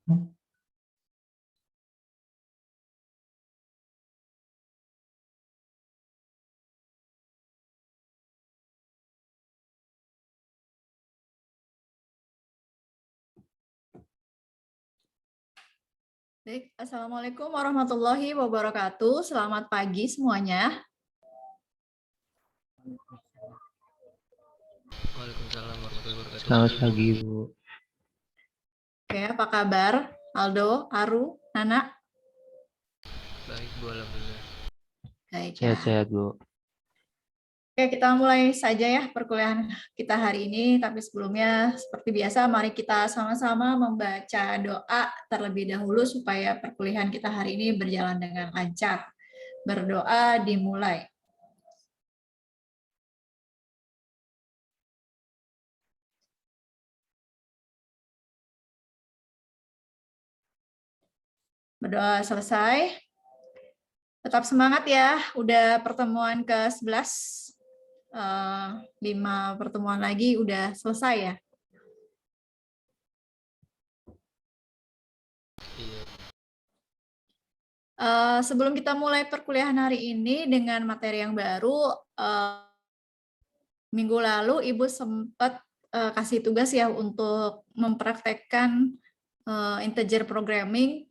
Baik, Assalamualaikum warahmatullahi wabarakatuh. Selamat pagi semuanya. Waalaikumsalam warahmatullahi wabarakatuh. Selamat pagi, Bu. Oke, apa kabar? Aldo, Aru, Nana? Baik, Bu, alhamdulillah. Baik ya. Sehat-sehat, Bu. Oke, kita mulai saja ya perkuliahan kita hari ini. Tapi sebelumnya, seperti biasa, mari kita sama-sama membaca doa terlebih dahulu supaya perkuliahan kita hari ini berjalan dengan lancar. Berdoa dimulai. Berdoa selesai. Tetap semangat ya, udah pertemuan ke-11. 5 pertemuan lagi udah selesai ya. Iya. Sebelum kita mulai perkuliahan hari ini dengan materi yang baru, minggu lalu Ibu sempat kasih tugas ya untuk mempraktekkan integer programming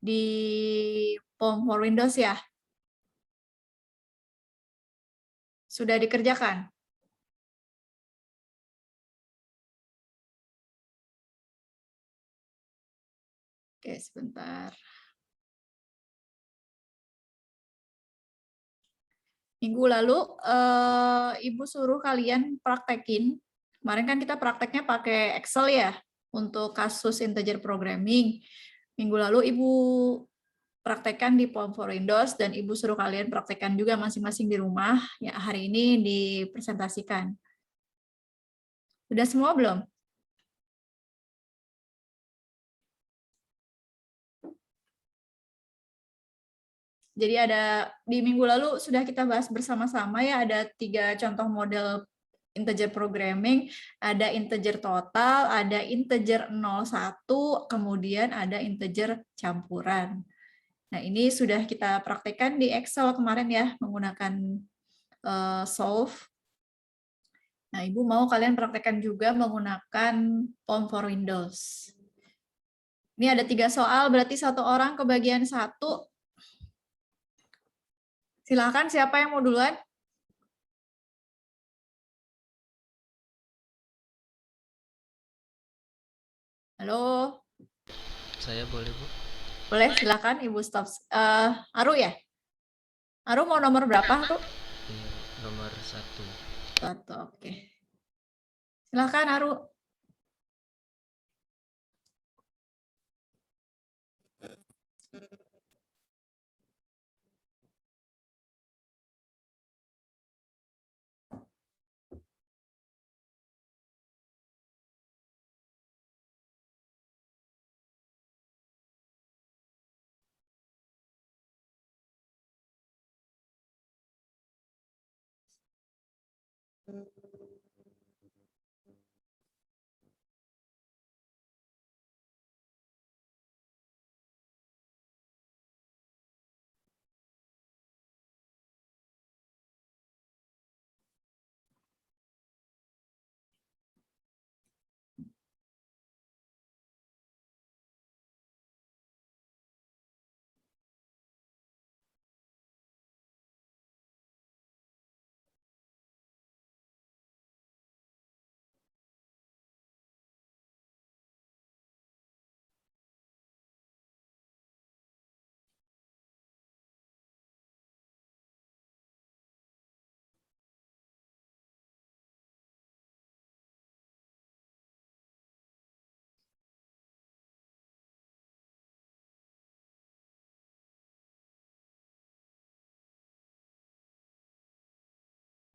di POM for Windows ya. Sudah dikerjakan? Oke, sebentar. Minggu lalu Ibu suruh kalian praktekin. Kemarin kan kita prakteknya pakai Excel ya untuk kasus integer programming. Minggu lalu Ibu praktekkan di POM for Windows dan Ibu suruh kalian praktekkan juga masing-masing di rumah. Ya, hari ini dipresentasikan. Sudah semua belum? Jadi ada di minggu lalu sudah kita bahas bersama-sama ya, ada 3 contoh model integer programming, ada integer total, ada integer 01, kemudian ada integer campuran. Nah, ini sudah kita praktekkan di Excel kemarin ya, menggunakan solve. Nah, Ibu mau kalian praktekkan juga menggunakan POM for Windows. Ini ada 3 soal, berarti satu orang kebagian 1. Silakan, siapa yang mau duluan? Halo? Saya boleh, Bu? Boleh, silakan Ibu stop. Aru ya? Aru mau nomor berapa tuh? Iya, nomor 1. 1, oke. Silakan Aru.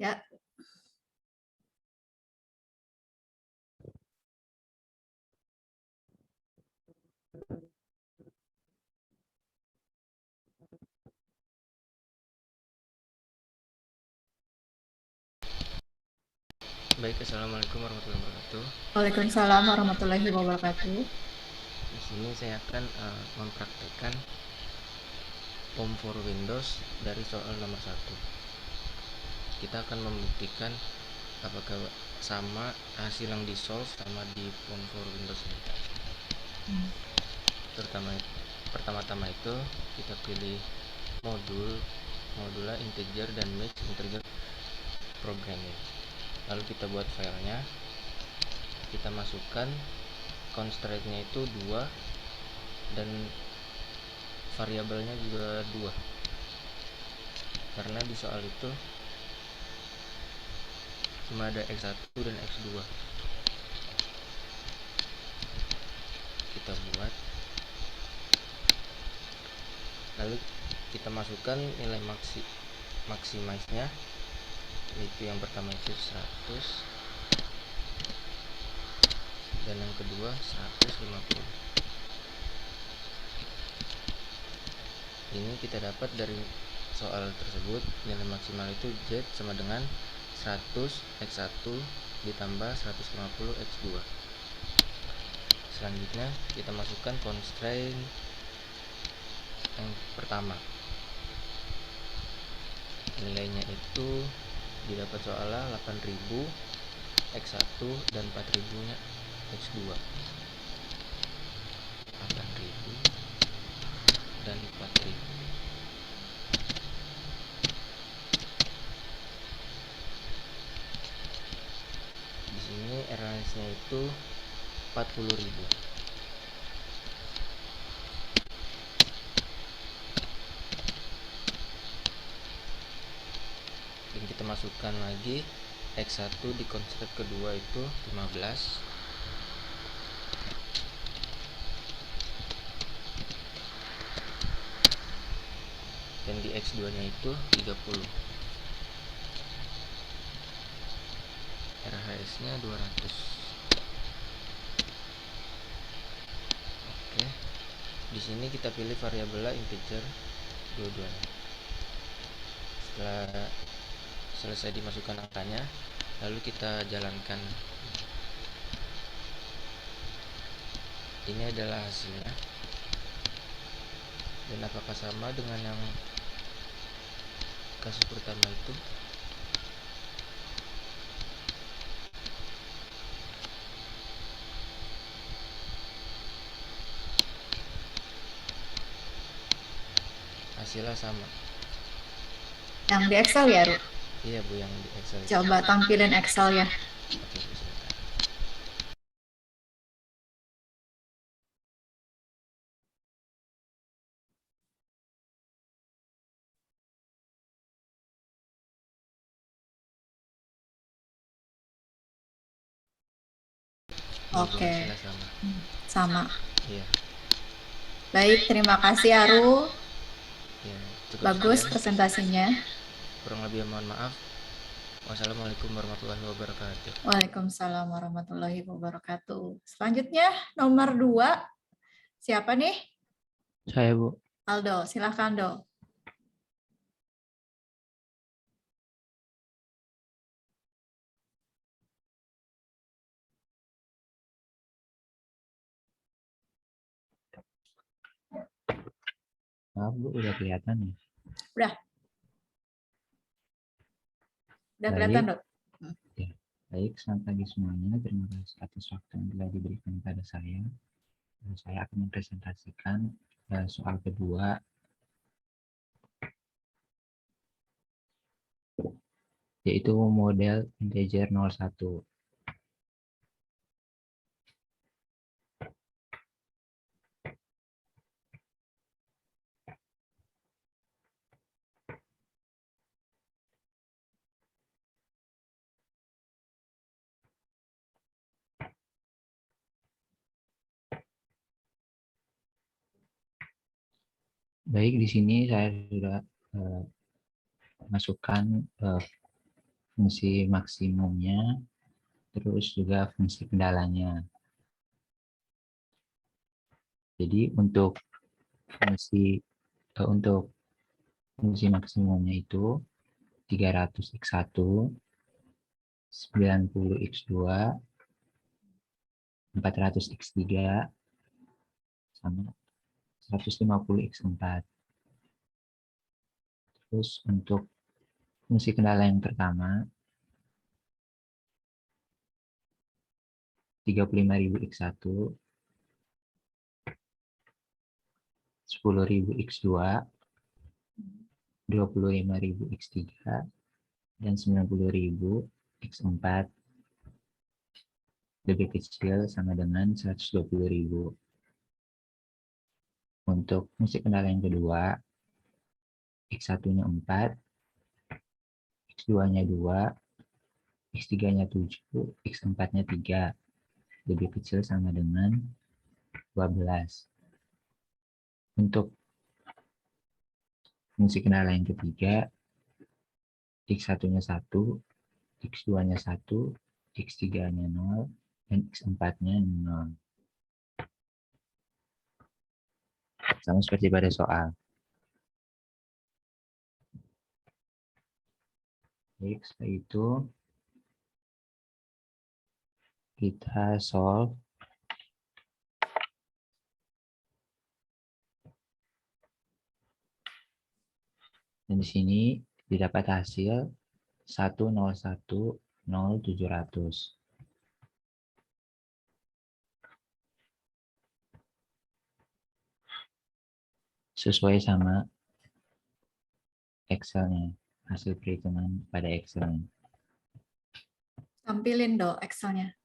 Ya. Baik, Assalamualaikum warahmatullahi wabarakatuh. Waalaikumsalam warahmatullahi wabarakatuh. sini saya akan mempraktekkan POM for Windows dari soal nomor 1. Kita akan membuktikan apakah sama hasil yang di-solve sama di POM for Windows ini. Pertama-tama itu kita pilih modula integer dan mix integer programming. Lalu kita buat filenya, kita masukkan constraint-nya itu 2 dan variabelnya juga 2, karena di soal itu cuma ada X1 dan X2. Kita buat, lalu kita masukkan nilai maximize-nya, yaitu yang pertama itu 100 dan yang kedua 150. Ini kita dapat dari soal tersebut, nilai maksimal itu Z sama dengan 100 X1 ditambah 150 X2. Selanjutnya kita masukkan constraint yang pertama. Nilainya itu didapat soalnya 8000 X1 dan 4000 nya X2. 8000 dan 4000. Di sini range-nya itu 40.000. Dan kita masukkan lagi X1 di konsep kedua itu 15, dan di X2 nya itu 30. RHS nya 200. Oke, di sini kita pilih variabelnya integer dua-duanya. Setelah selesai dimasukkan angkanya, lalu kita jalankan. Ini adalah hasilnya, dan apakah sama dengan yang kasus pertama itu? Hasilnya sama. Yang di Excel ya, Ru? Iya Bu, yang di Excel. Coba tampilin Excel ya. Oke Bu, sebentar. Oke, Hasilnya sama. sama. Iya. Baik, terima kasih Aru. Ya, cukup Bagus sekian. presentasinya. Kurang lebih mohon maaf. Wassalamualaikum warahmatullahi wabarakatuh. Waalaikumsalam warahmatullahi wabarakatuh. Selanjutnya nomor 2. Siapa nih? Saya Bu. Aldo, silahkan Do. Maaf Bu, udah kelihatan ya? Udah. Udah kelihatan, Do? Ya. Baik, selamat pagi semuanya. Terima kasih atas waktu yang telah diberikan pada saya. Saya akan mempresentasikan soal kedua, yaitu model integer 01. Baik, di sini saya sudah masukkan fungsi maksimumnya, terus juga fungsi kendalanya. Jadi untuk fungsi maksimumnya itu 300x1, 90x2, 400x3, sama 150x4. Terus untuk fungsi kendala yang pertama 35.000x1, 10.000x2, 25.000x3, dan 90.000x4 lebih kecil sama dengan 120.000. Untuk fungsi kendala yang kedua, x1-nya 4, x2-nya 2, x3-nya 7, x4-nya 3, lebih kecil sama dengan 12. Untuk fungsi kendala yang ketiga, x1-nya 1, x2-nya 1, x3-nya 0, dan x4-nya 0. Sama seperti pada soal. Baik, setelah itu kita solve. Dan di sini didapat hasil 101,0700. Sesuai sama Excel-nya, hasil perhitungan pada Excel-nya. Tampilin dong Excel-nya.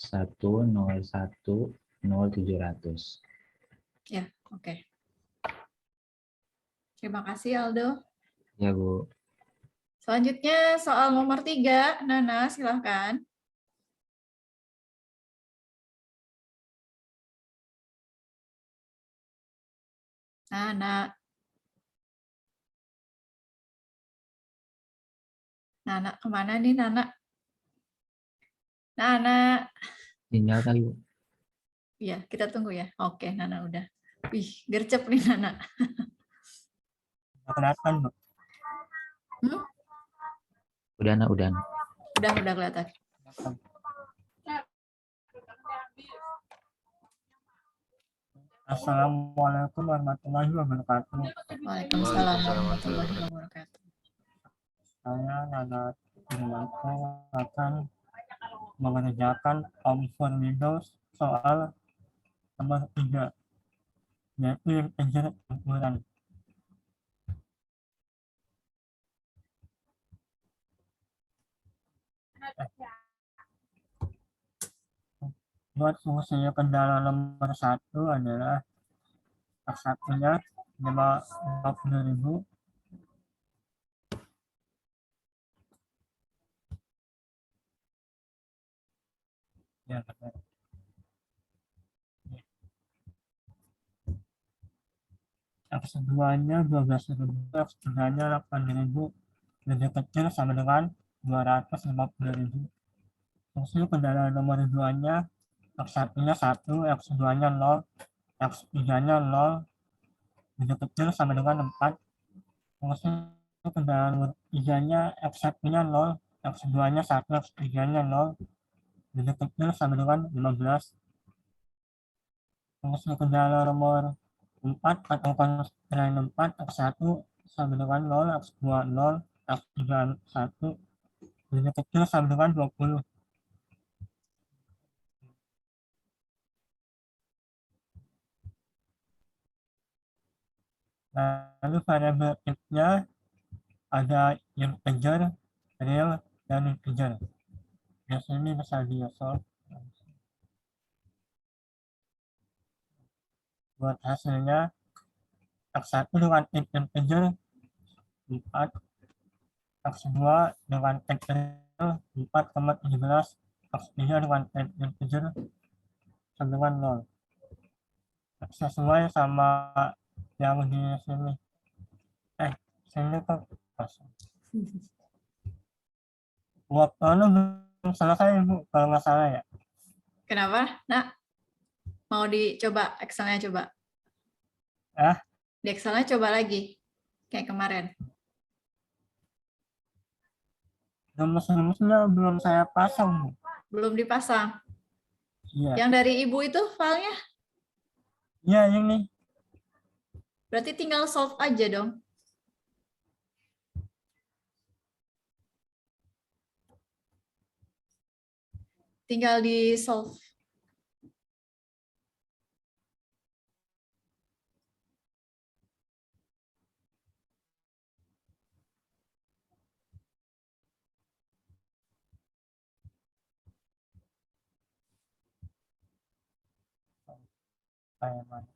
Satu nol 700. Ya, oke. Terima kasih Aldo. Ya, Bu. Selanjutnya soal nomor 3, Nana silahkan. Nana. Nana kemana nih Nana? Nana. Sinyal kali, Bu. Iya, kita tunggu ya. Oke, Nana udah. Wih, gercep nih Nana. Kelihatan, Bu. Udah, Nak, udah. Udah kelihatan. Assalamualaikum warahmatullahi wabarakatuh. Waalaikumsalam warahmatullahi wabarakatuh. Saya Nana Firmanto akan mengerjakan Om Windows soal nomor 3, yaitu integer campuran. Buat fungsi kendala nomor 1 adalah X1-nya 50.000, ya benar. X2-nya 12.000, X3-nya 8.000, lebih kecil sama dengan 250.000. Fungsi kendala nomor 2-nya X1-nya 1, X2-nya 0, X3-nya 0, lebih kecil sama dengan 4. Fungsi kendala nomor 3-nya X1-nya 0, X2-nya 1, X3-nya 0, lebih kecil sama dengan 15. Fungsi kendala nomor 4 atau konstrain 4, X1 sama dengan 0, X2 0, X3 1, lebih kecil sama dengan 20. Lalu variabel if-nya ada integer, real, dan integer. Di sini bisa di-solve. Buat hasilnya, X1 dengan integer 4, X2 dengan real 4,17, X3 dengan integer sama dengan 0. Sesuai sama yang di sini. Sini kok kosong. Waktunya belum selesai Bu, kalau nggak salah ya. Kenapa? Nah, mau dicoba Excel-nya coba. Ah, Di Excel-nya coba lagi, kayak kemarin. rumus-rumusnya belum saya pasang Bu. Belum dipasang. Iya, Yang dari Ibu itu filenya, iya ini. berarti tinggal solve aja dong. Tinggal di solve. Kayak mana?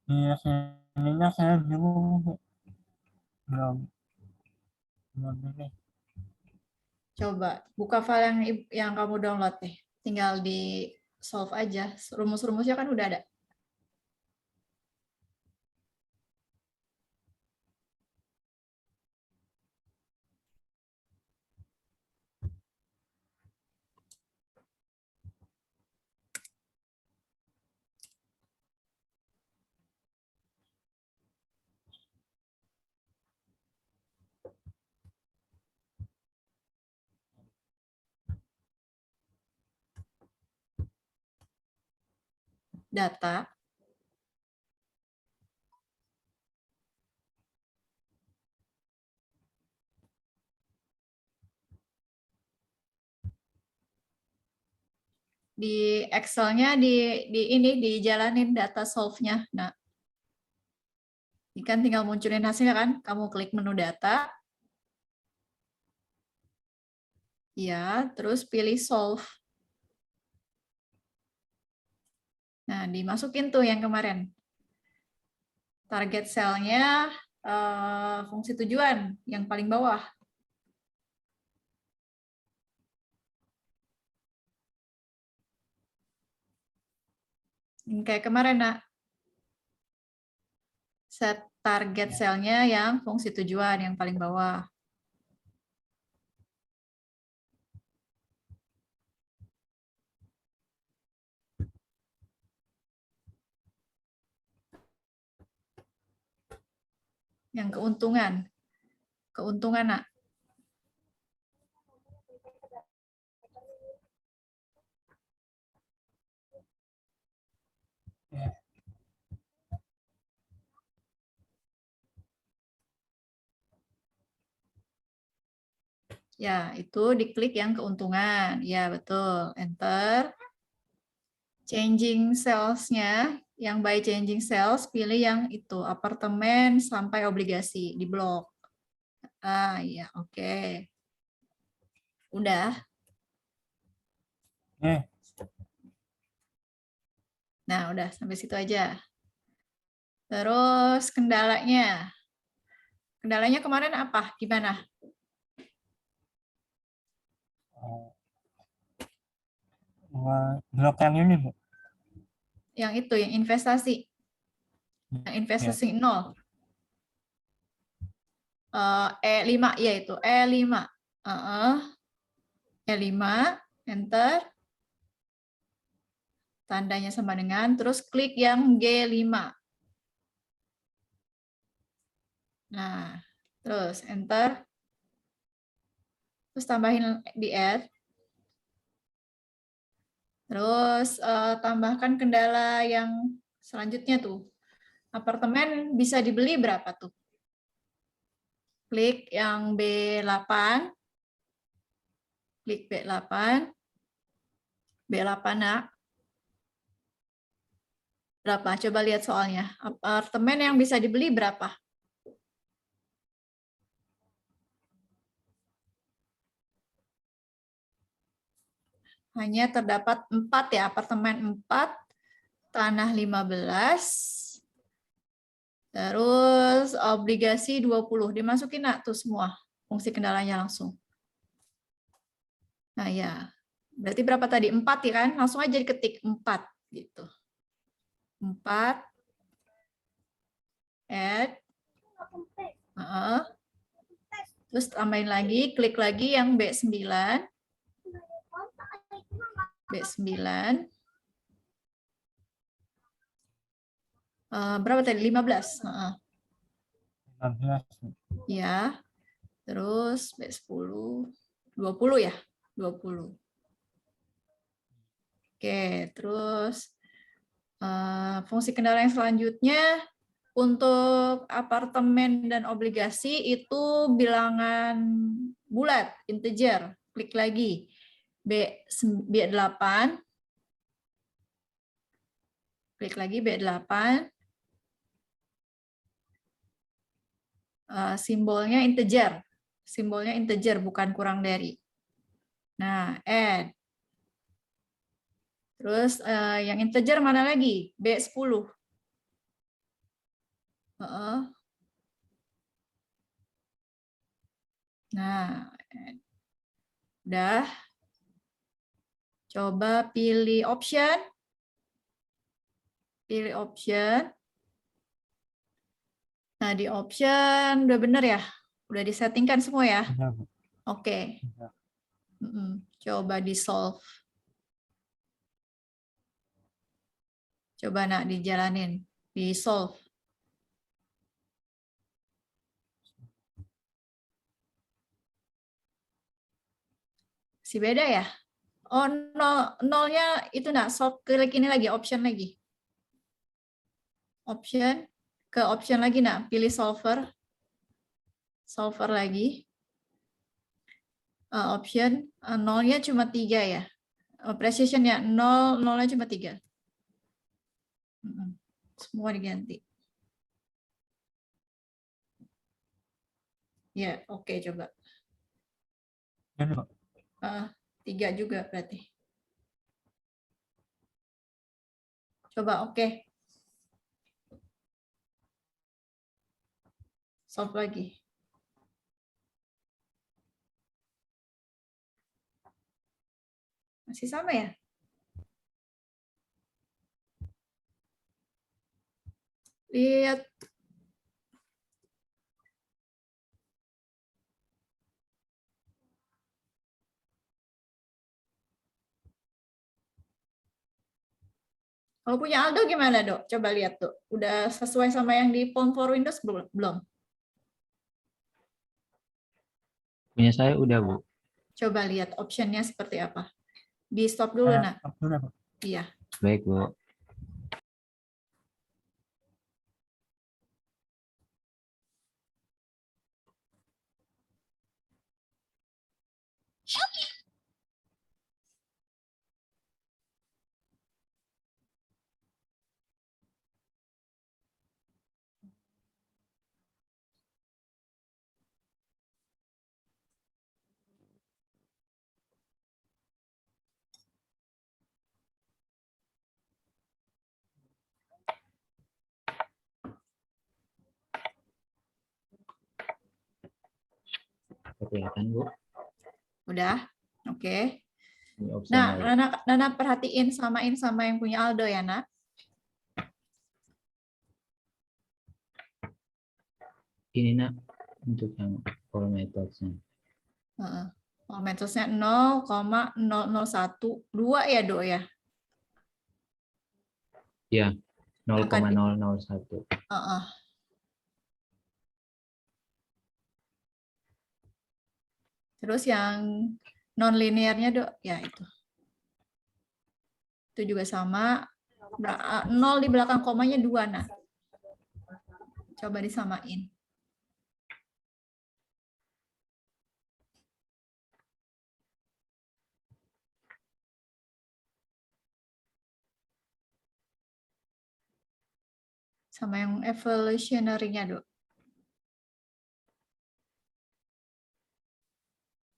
Iya, sininya saya bingung Bu. Belum ini. Coba buka file yang kamu download deh. Tinggal di solve aja. Rumus-rumusnya kan udah ada. Data. Di Excel-nya ini dijalanin data solve-nya. Nah, ini kan tinggal munculin hasilnya kan. Kamu klik menu data. Ya, terus pilih solve. Nah, dimasukin tuh yang kemarin. Target cell-nya fungsi tujuan yang paling bawah. Kayak kemarin, Nak. Set target cell-nya yang fungsi tujuan yang paling bawah. Yang keuntungan. Keuntungan, Nak. Ya, itu diklik yang keuntungan. Ya, betul. Enter. Changing sales-nya, yang by changing sales, pilih yang itu, apartemen sampai obligasi, di blok. Ah, iya, oke. Udah. Nah, udah sampai situ aja. Terus kendalanya. Kendalanya kemarin apa? Gimana? Blok yang ini Bu. Yang itu, yang investasi. Yang investasi 0. E5, ya itu. E5. E5, enter. Tandanya sama dengan, terus klik yang G5. Nah, terus enter. Terus tambahin di add. Terus tambahkan kendala yang selanjutnya tuh. Apartemen bisa dibeli berapa tuh? Klik yang B8. Klik B8. B8, Nak. Berapa? Coba lihat soalnya. Apartemen yang bisa dibeli berapa? Hanya terdapat 4 ya, apartemen 4, tanah 15, terus obligasi 20. Dimasukin Nak tuh semua fungsi kendalanya langsung. Nah ya, berarti berapa tadi? 4 ya kan? Langsung aja diketik 4 gitu. 4 add. Terus tambahin lagi, klik lagi yang B9. B9. Berapa tadi? 15. 15. Ya. Terus B10. 20 ya? 20. Oke, terus fungsi kendala yang selanjutnya untuk apartemen dan obligasi itu bilangan bulat, integer. Klik lagi B8. Klik lagi B8. Simbolnya integer. Simbolnya integer, bukan kurang dari. Nah, add. Terus yang integer mana lagi? B10. Nah, udah. Coba pilih option. Pilih option. Nah, di option udah bener ya? Udah disettingkan semua ya? Udah, Bu. Oke. Udah. Coba di solve. Coba nak dijalanin. Di solve. Si beda ya? Oh, nolnya itu nak solve, klik ini lagi, option lagi. Option, ke option lagi nak, pilih solver. Solver lagi. Option, nolnya cuma 3 ya. Precisionnya 0, nolnya cuma 3. Semua diganti. Ya, oke, coba. Ini, Pak. 3 juga berarti. Coba, oke. Solve lagi. Masih sama ya? Lihat. Kalau punya Aldo gimana, Dok? Coba lihat, Dok. Udah sesuai sama yang di Form for Windows belum? Punya saya udah, Bu. Coba lihat optionnya seperti apa. Di stop dulu, nak. Stop dulu, Pak. Iya. Baik, Bu. Kelihatan, Bu. Udah? Oke. Ini Nah, opsinya. Nana perhatiin, samain sama yang punya Aldo ya, nak. Ini, Nak, untuk yang all methods-nya. All methods-nya 0,0012 ya, Dok ya? Ya, Akan 0,001. Terus yang non-linearnya, Dok, ya itu. Itu juga sama. 0 di belakang komanya 2, nah. Coba disamain. Sama yang evolutionary-nya, Dok.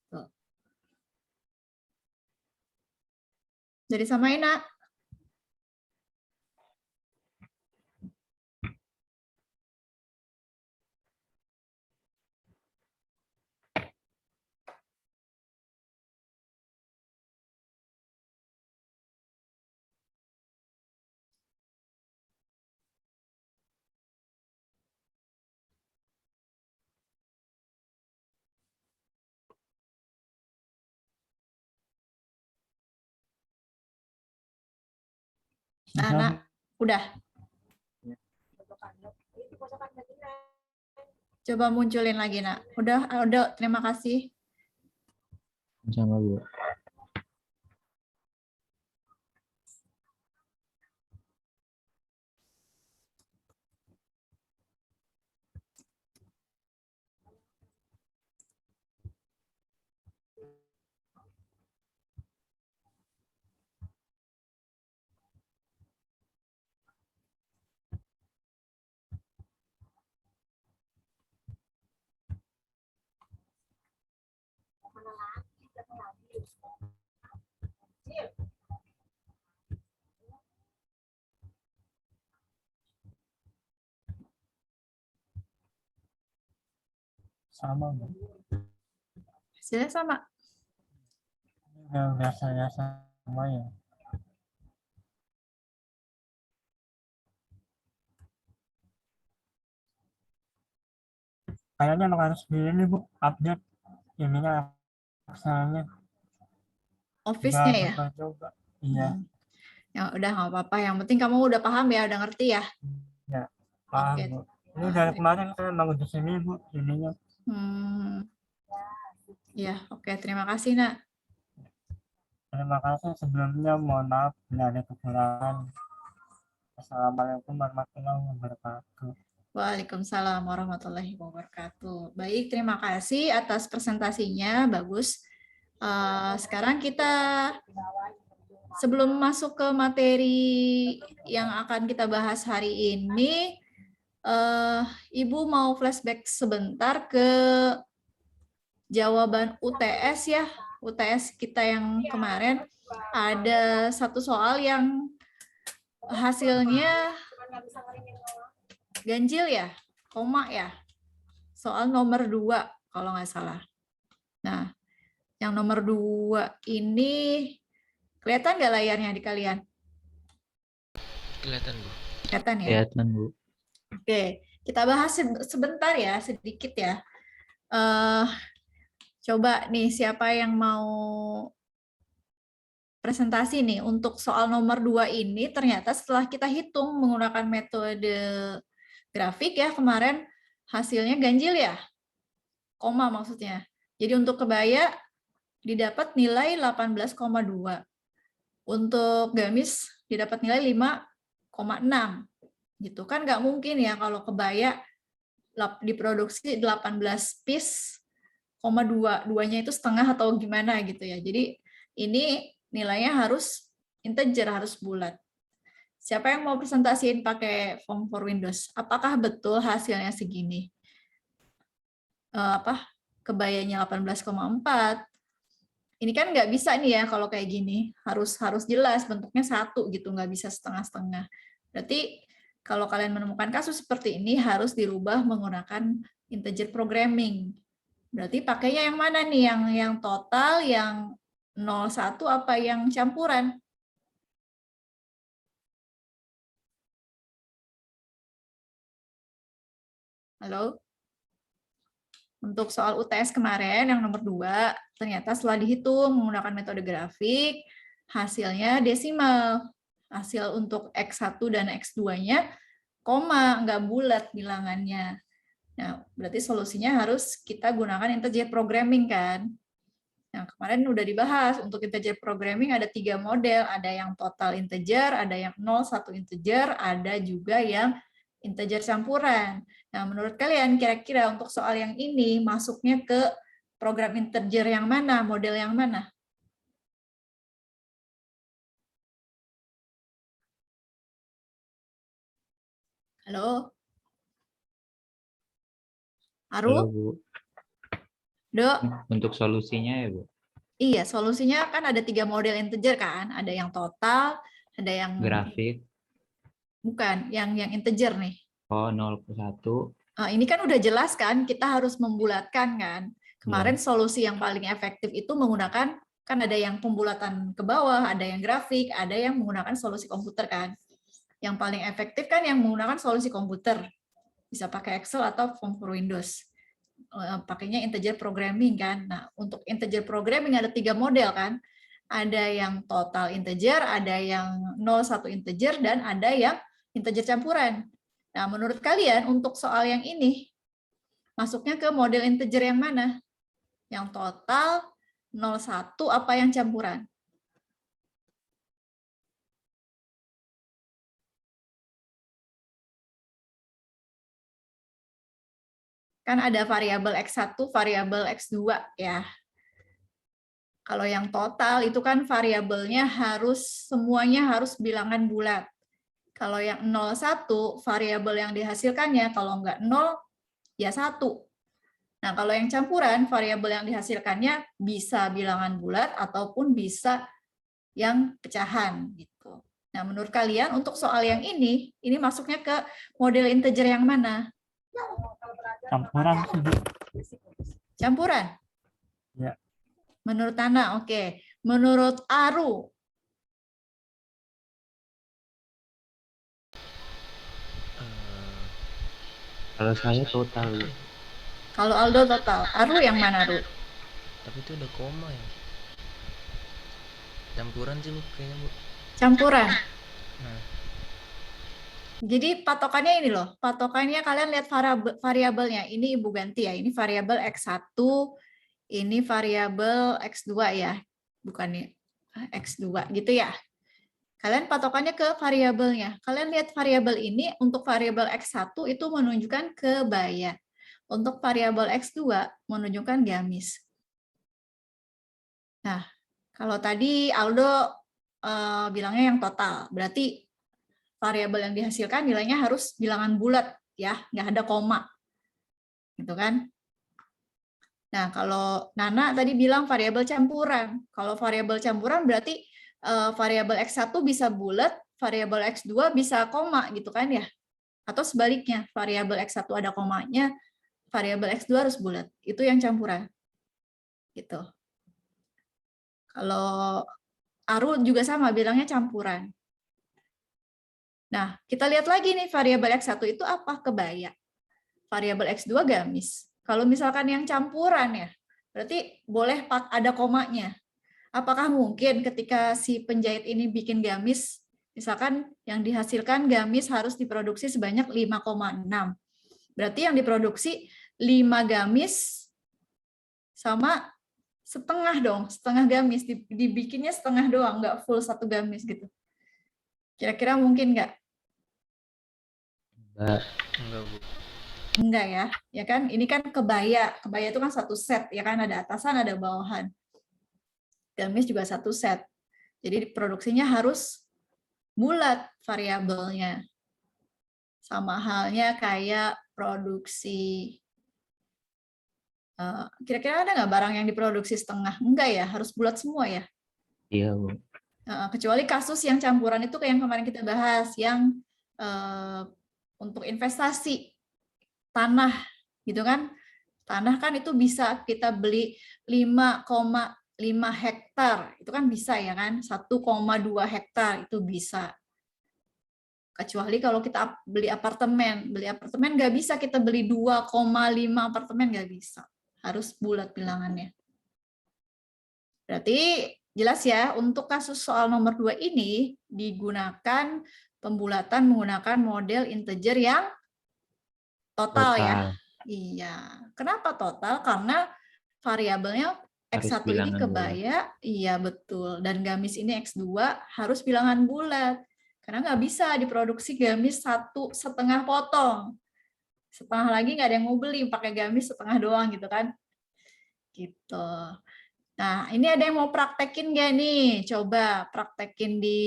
Tuh. Jadi samain, nak. Nah, Udah, Nak, udah. Coba munculin lagi, Nak. Udah, terima kasih. Sama Bu. sama Bu. Hasilnya sama. Udah saya sama ya. Kayaknya emang harus di ini Bu, update ininya Excelnya. Office-nya Udah ya. coba-coba. Iya, Ya udah, nggak apa-apa. Yang penting kamu udah paham ya, udah ngerti ya. ya. Paham Oke. Bu. Ini dari kemarin saya emang udah sini Bu, ininya. Ya, oke. Terima kasih, Nak. Terima kasih sebelumnya, mohon maaf bila ada kekurangan. Assalamualaikum warahmatullahi wabarakatuh. Waalaikumsalam warahmatullahi wabarakatuh. Baik, terima kasih atas presentasinya. Bagus. Sekarang kita sebelum masuk ke materi yang akan kita bahas hari ini, Ibu mau flashback sebentar ke jawaban UTS ya. UTS kita yang kemarin ada satu soal yang hasilnya ganjil ya, koma ya. Soal nomor 2 kalau nggak salah. Nah, yang nomor 2 ini kelihatan nggak layarnya di kalian? Kelihatan Bu. Kelihatan ya? Kelihatan Bu. Oke, kita bahas sebentar ya, sedikit ya. Coba nih siapa yang mau presentasi nih untuk soal nomor 2 ini. Ternyata setelah kita hitung menggunakan metode grafik ya, kemarin hasilnya ganjil ya, koma maksudnya. Jadi untuk kebaya didapat nilai 18,2. Untuk gamis didapat nilai 5,6. Gitu kan nggak mungkin ya kalau kebaya diproduksi 18 piece, 2, duanya itu setengah atau gimana gitu ya. Jadi ini nilainya harus integer, harus bulat. Siapa yang mau presentasiin pakai form for Windows? Apakah betul hasilnya segini? Kebayanya 18,4. Ini kan nggak bisa nih ya kalau kayak gini. Harus jelas bentuknya satu gitu, nggak bisa setengah-setengah. Berarti kalau kalian menemukan kasus seperti ini harus dirubah menggunakan integer programming. Berarti pakainya yang mana nih? Yang total, yang 01 apa yang campuran? Halo? Untuk soal UTS kemarin yang nomor 2, ternyata setelah dihitung menggunakan metode grafik, hasilnya desimal. Hasil untuk X1 dan X2-nya koma, nggak bulat bilangannya. Nah, berarti solusinya harus kita gunakan integer programming kan. Nah, kemarin udah dibahas, untuk integer programming ada 3 model, ada yang total integer, ada yang 0, 1 integer, ada juga yang integer campuran. Nah, menurut kalian kira-kira untuk soal yang ini masuknya ke program integer yang mana, model yang mana? Halo? Aru? Halo Bu. Dok? Untuk solusinya ya Bu. Iya, solusinya kan ada 3 model integer kan, ada yang total, ada yang Grafik. bukan, yang integer nih. Oh, 0,1. Ini kan udah jelas kan, kita harus membulatkan kan. Kemarin Iya. solusi yang paling efektif itu menggunakan, kan ada yang pembulatan ke bawah, ada yang grafik, ada yang menggunakan solusi komputer kan. Yang paling efektif kan yang menggunakan solusi komputer. Bisa pakai Excel atau form for Windows. Pakainya integer programming kan. Nah, untuk integer programming ada 3 model kan. Ada yang total integer, ada yang 0, 1 integer, dan ada yang integer campuran. Nah, menurut kalian untuk soal yang ini, masuknya ke model integer yang mana? Yang total, 0, 1, apa yang campuran? Kan ada variabel X1, variabel X2 ya. Kalau yang total itu kan variabelnya semuanya harus bilangan bulat. Kalau yang 0, 1, variabel yang dihasilkannya kalau nggak 0, ya 1. Nah, kalau yang campuran, variabel yang dihasilkannya bisa bilangan bulat ataupun bisa yang pecahan gitu. Nah, menurut kalian untuk soal yang ini masuknya ke model integer yang mana? Campuran sih, Bu. Campuran? Ya. Menurut Nana, oke. Menurut Aru? Kalau saya total. Kalau Aldo total. Aru yang mana, Aru? Tapi itu udah koma ya. Campuran sih Bu kayaknya Bu. Campuran. Nah, Jadi patokannya ini loh. Patokannya kalian lihat variabelnya. Ini Ibu ganti ya. Ini variabel X1, ini variabel X2 ya. Bukannya X2 gitu ya. Kalian patokannya ke variabelnya. Kalian lihat variabel ini untuk variabel X1 itu menunjukkan kebaya. Untuk variabel X2 menunjukkan gamis. Nah, kalau tadi Aldo bilangnya yang total. Berarti variabel yang dihasilkan nilainya harus bilangan bulat ya, nggak ada koma. Gitu kan? Nah, kalau Nana tadi bilang variabel campuran. Kalau variabel campuran berarti variabel X1 bisa bulat, variabel X2 bisa koma gitu kan ya? Atau sebaliknya, variabel X1 ada komanya, variabel X2 harus bulat. Itu yang campuran. Gitu. Kalau Aru juga sama, bilangnya campuran. Nah, kita lihat lagi nih, variabel X1 itu apa? Kebaya. Variabel X2 gamis. Kalau misalkan yang campuran ya, berarti boleh ada komanya. Apakah mungkin ketika si penjahit ini bikin gamis, misalkan yang dihasilkan gamis harus diproduksi sebanyak 5,6. Berarti yang diproduksi 5 gamis sama setengah dong, setengah gamis. Dibikinnya setengah doang, nggak full satu gamis gitu. Kira-kira mungkin nggak? enggak Bu. Enggak ya, ya kan? Ini kan kebaya. Kebaya itu kan satu set, ya kan? Ada atasan, ada bawahan. Gamis juga satu set. Jadi produksinya harus bulat variabelnya. Sama halnya kayak produksi. Kira-kira ada nggak barang yang diproduksi setengah? Enggak ya, harus bulat semua ya. Iya, Bu. Kecuali kasus yang campuran itu kayak yang kemarin kita bahas, yang untuk investasi tanah, gitu kan? Tanah kan itu bisa kita beli 5,5 hektar, itu kan bisa ya kan? 1,2 hektar itu bisa. Kecuali kalau kita beli apartemen nggak bisa kita beli 2,5 apartemen, nggak bisa. Harus bulat bilangannya. Berarti jelas ya, untuk kasus soal nomor 2 ini digunakan pembulatan menggunakan model integer yang total ya. Iya. Kenapa total? Karena variabelnya X1 ini kebaya, iya betul. Dan gamis ini X2 harus bilangan bulat. Karena nggak bisa diproduksi gamis 1,5 potong. Setengah lagi nggak ada yang mau beli, pakai gamis setengah doang gitu kan. Gitu. Nah, ini ada yang mau praktekin nggak nih? Coba praktekin di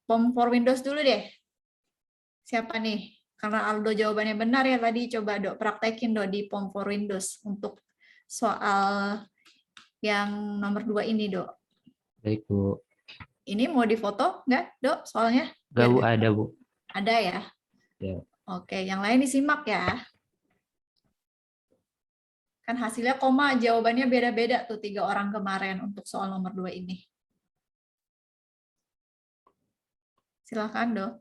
Form for Windows dulu deh. Siapa nih? Karena Aldo jawabannya benar ya tadi, coba Dok praktekin Dok di Form for Windows untuk soal yang nomor 2 ini Dok. Baik, Bu. Ini mau difoto nggak Dok soalnya? Nggak, Bu, ada, Bu. Ada ya? Ya. Oke, yang lain disimak ya. Kan hasilnya koma, jawabannya beda-beda tuh 3 orang kemarin untuk soal nomor 2 ini. Silakan Dok.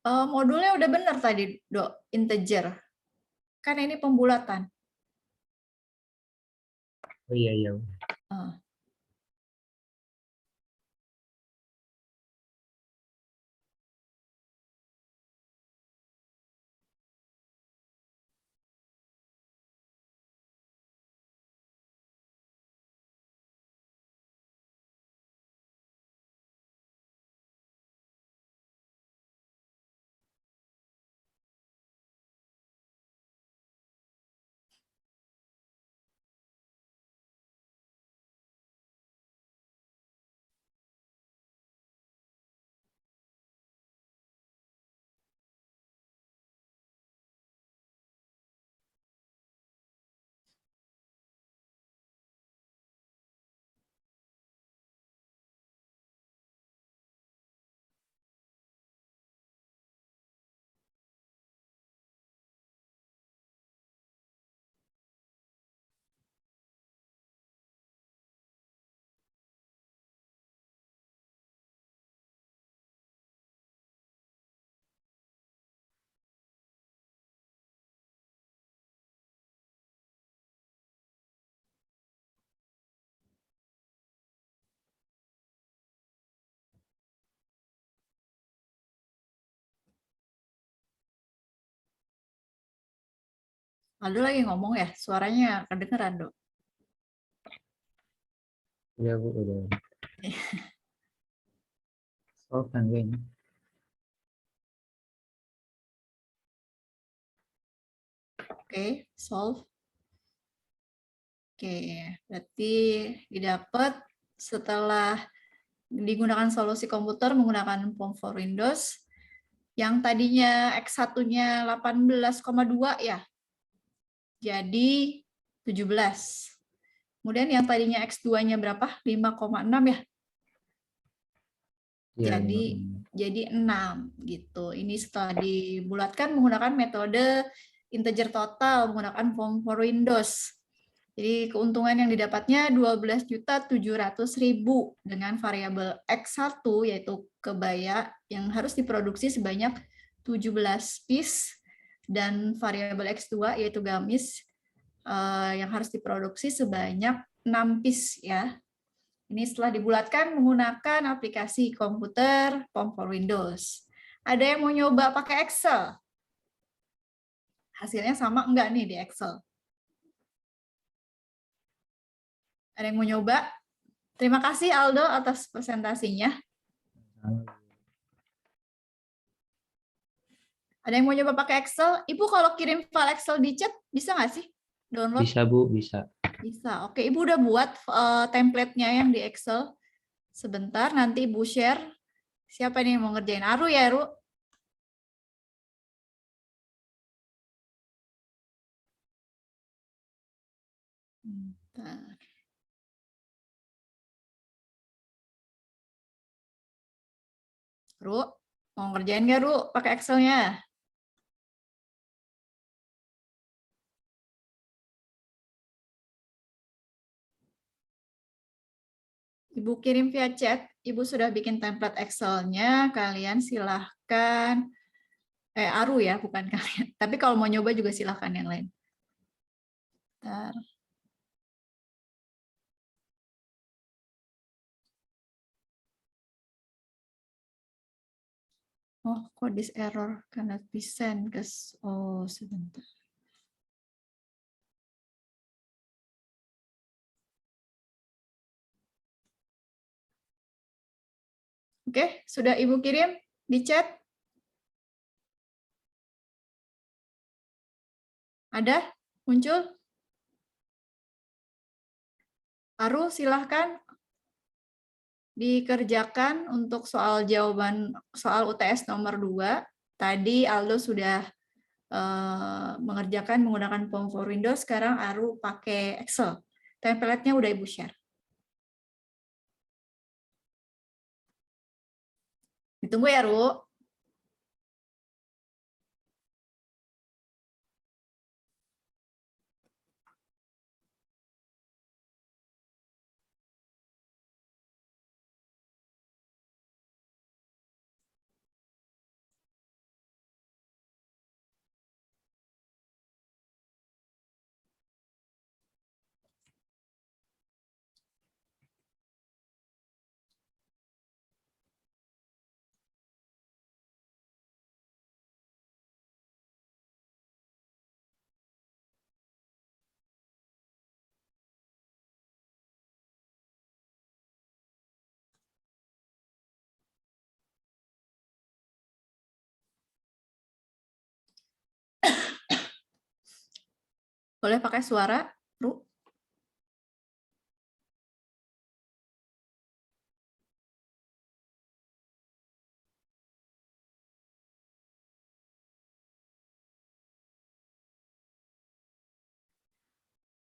Modulnya udah benar tadi, Dok, integer. Kan ini pembulatan. Oh iya iya. Eh, Aldo lagi ngomong ya, suaranya kedengeran, Dok. Iya Bu, udah. Solve kan gue ini. Oke, solve. Oke, berarti didapat setelah digunakan solusi komputer menggunakan form for Windows. Yang tadinya X1-nya 18,2 ya, jadi 17. Kemudian yang tadinya X2-nya berapa? 5,6 ya. Iya, Jadi 6 gitu. Ini setelah dibulatkan menggunakan metode integer total menggunakan form for Windows. Jadi keuntungan yang didapatnya 12.700.000 dengan variabel X1 yaitu kebaya yang harus diproduksi sebanyak 17 piece dan variabel X2 yaitu gamis yang harus diproduksi sebanyak 6 piece ya. Ini setelah dibulatkan menggunakan aplikasi komputer form for Windows. Ada yang mau nyoba pakai Excel? Hasilnya sama enggak nih di Excel? Ada yang mau nyoba? Terima kasih Aldo atas presentasinya. Ada yang mau nyoba pakai Excel? Ibu kalau kirim file Excel di chat bisa nggak sih? Download? bisa Bu, bisa. Bisa. Oke, Ibu udah buat template-nya yang di Excel. Sebentar, nanti Ibu share. Siapa nih yang mau ngerjain? Aru ya, Aru? Bentar. Ru, mau ngerjain nggak, Ru? Pakai Excel-nya? Ibu kirim via chat. Ibu sudah bikin template Excel-nya. Kalian silahkan. Aru ya, bukan kalian. Tapi kalau mau nyoba juga silahkan yang lain. Bentar. Oh, kok this error cannot be sent, guys. Oh, sebentar. Oke, sudah Ibu kirim di chat? Ada? Muncul? Aru, silahkan dikerjakan untuk soal jawaban soal UTS nomor 2. Tadi Aldo sudah mengerjakan menggunakan form for Windows, sekarang Aru pakai Excel. Template-nya udah Ibu share. Ditunggu ya, Ru. Boleh pakai suara, Ru?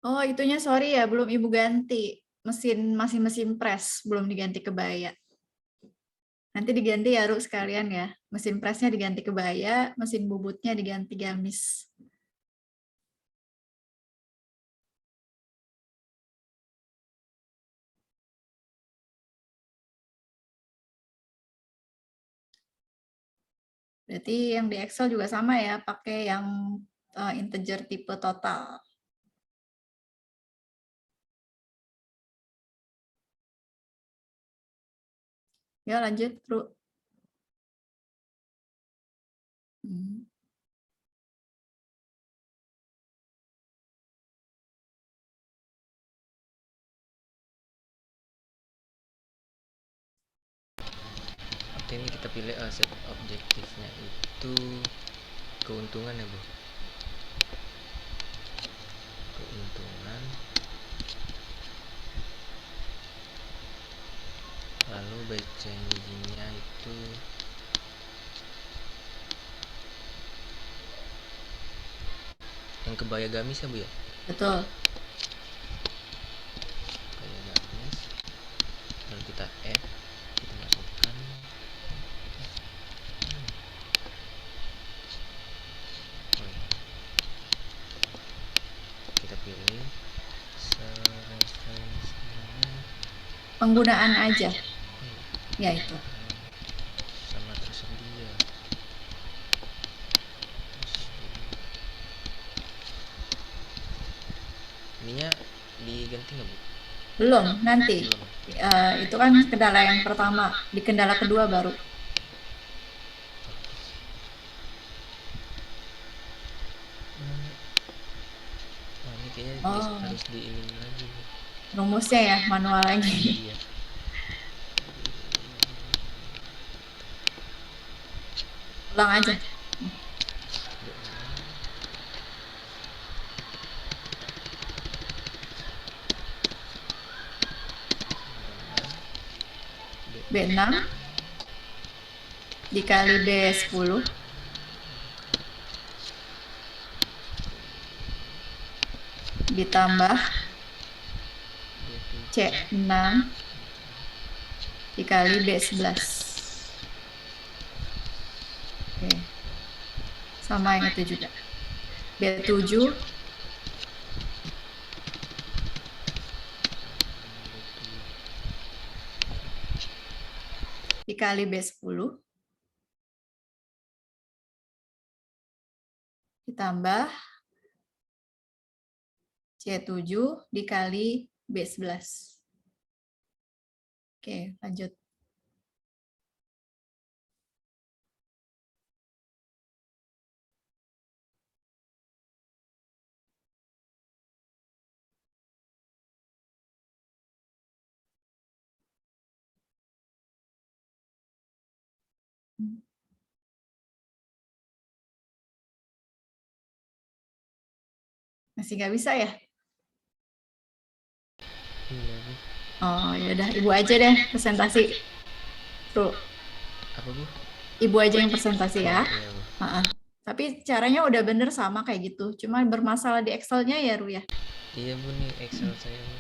Oh, itunya sorry ya, belum Ibu ganti. Masih mesin press, belum diganti kebaya. Nanti diganti ya, Ru, sekalian ya. Mesin pressnya diganti kebaya, mesin bubutnya diganti gamis. Berarti yang di Excel juga sama ya, pakai yang integer tipe total. Ya, lanjut, Ru. Oke, ini kita pilih set objektifnya itu keuntungan ya Bu. Keuntungan. Lalu by changing-nya itu yang kebaya gamis ya Bu ya? Betul. Kebaya gamis. Lalu kita add, kita masukkan. Kita pilih Penggunaan aja. Ya, itu. sama tersedia. Ininya diganti nggak Bu? Belum, nanti. Itu kan kendala yang pertama. Di kendala kedua baru. Nah, ini kayaknya harus diinin lagi Bu. Rumusnya ya, manual lagi. Iya. Ulang aja. B6 dikali B10 ditambah C6 dikali B11. Oke. Sama yang itu juga. B7 dikali B10 ditambah C7 dikali B11. Oke, lanjut. Masih nggak bisa ya? Iya Bu. Oh, ya udah, Ibu aja deh presentasi. Tuh. Apa Bu? Ibu aja yang presentasi ya. Iya Bu. Tapi caranya udah bener sama kayak gitu. Cuma bermasalah di Excel-nya ya, Ru ya? Iya Bu, nih Excel saya Bu.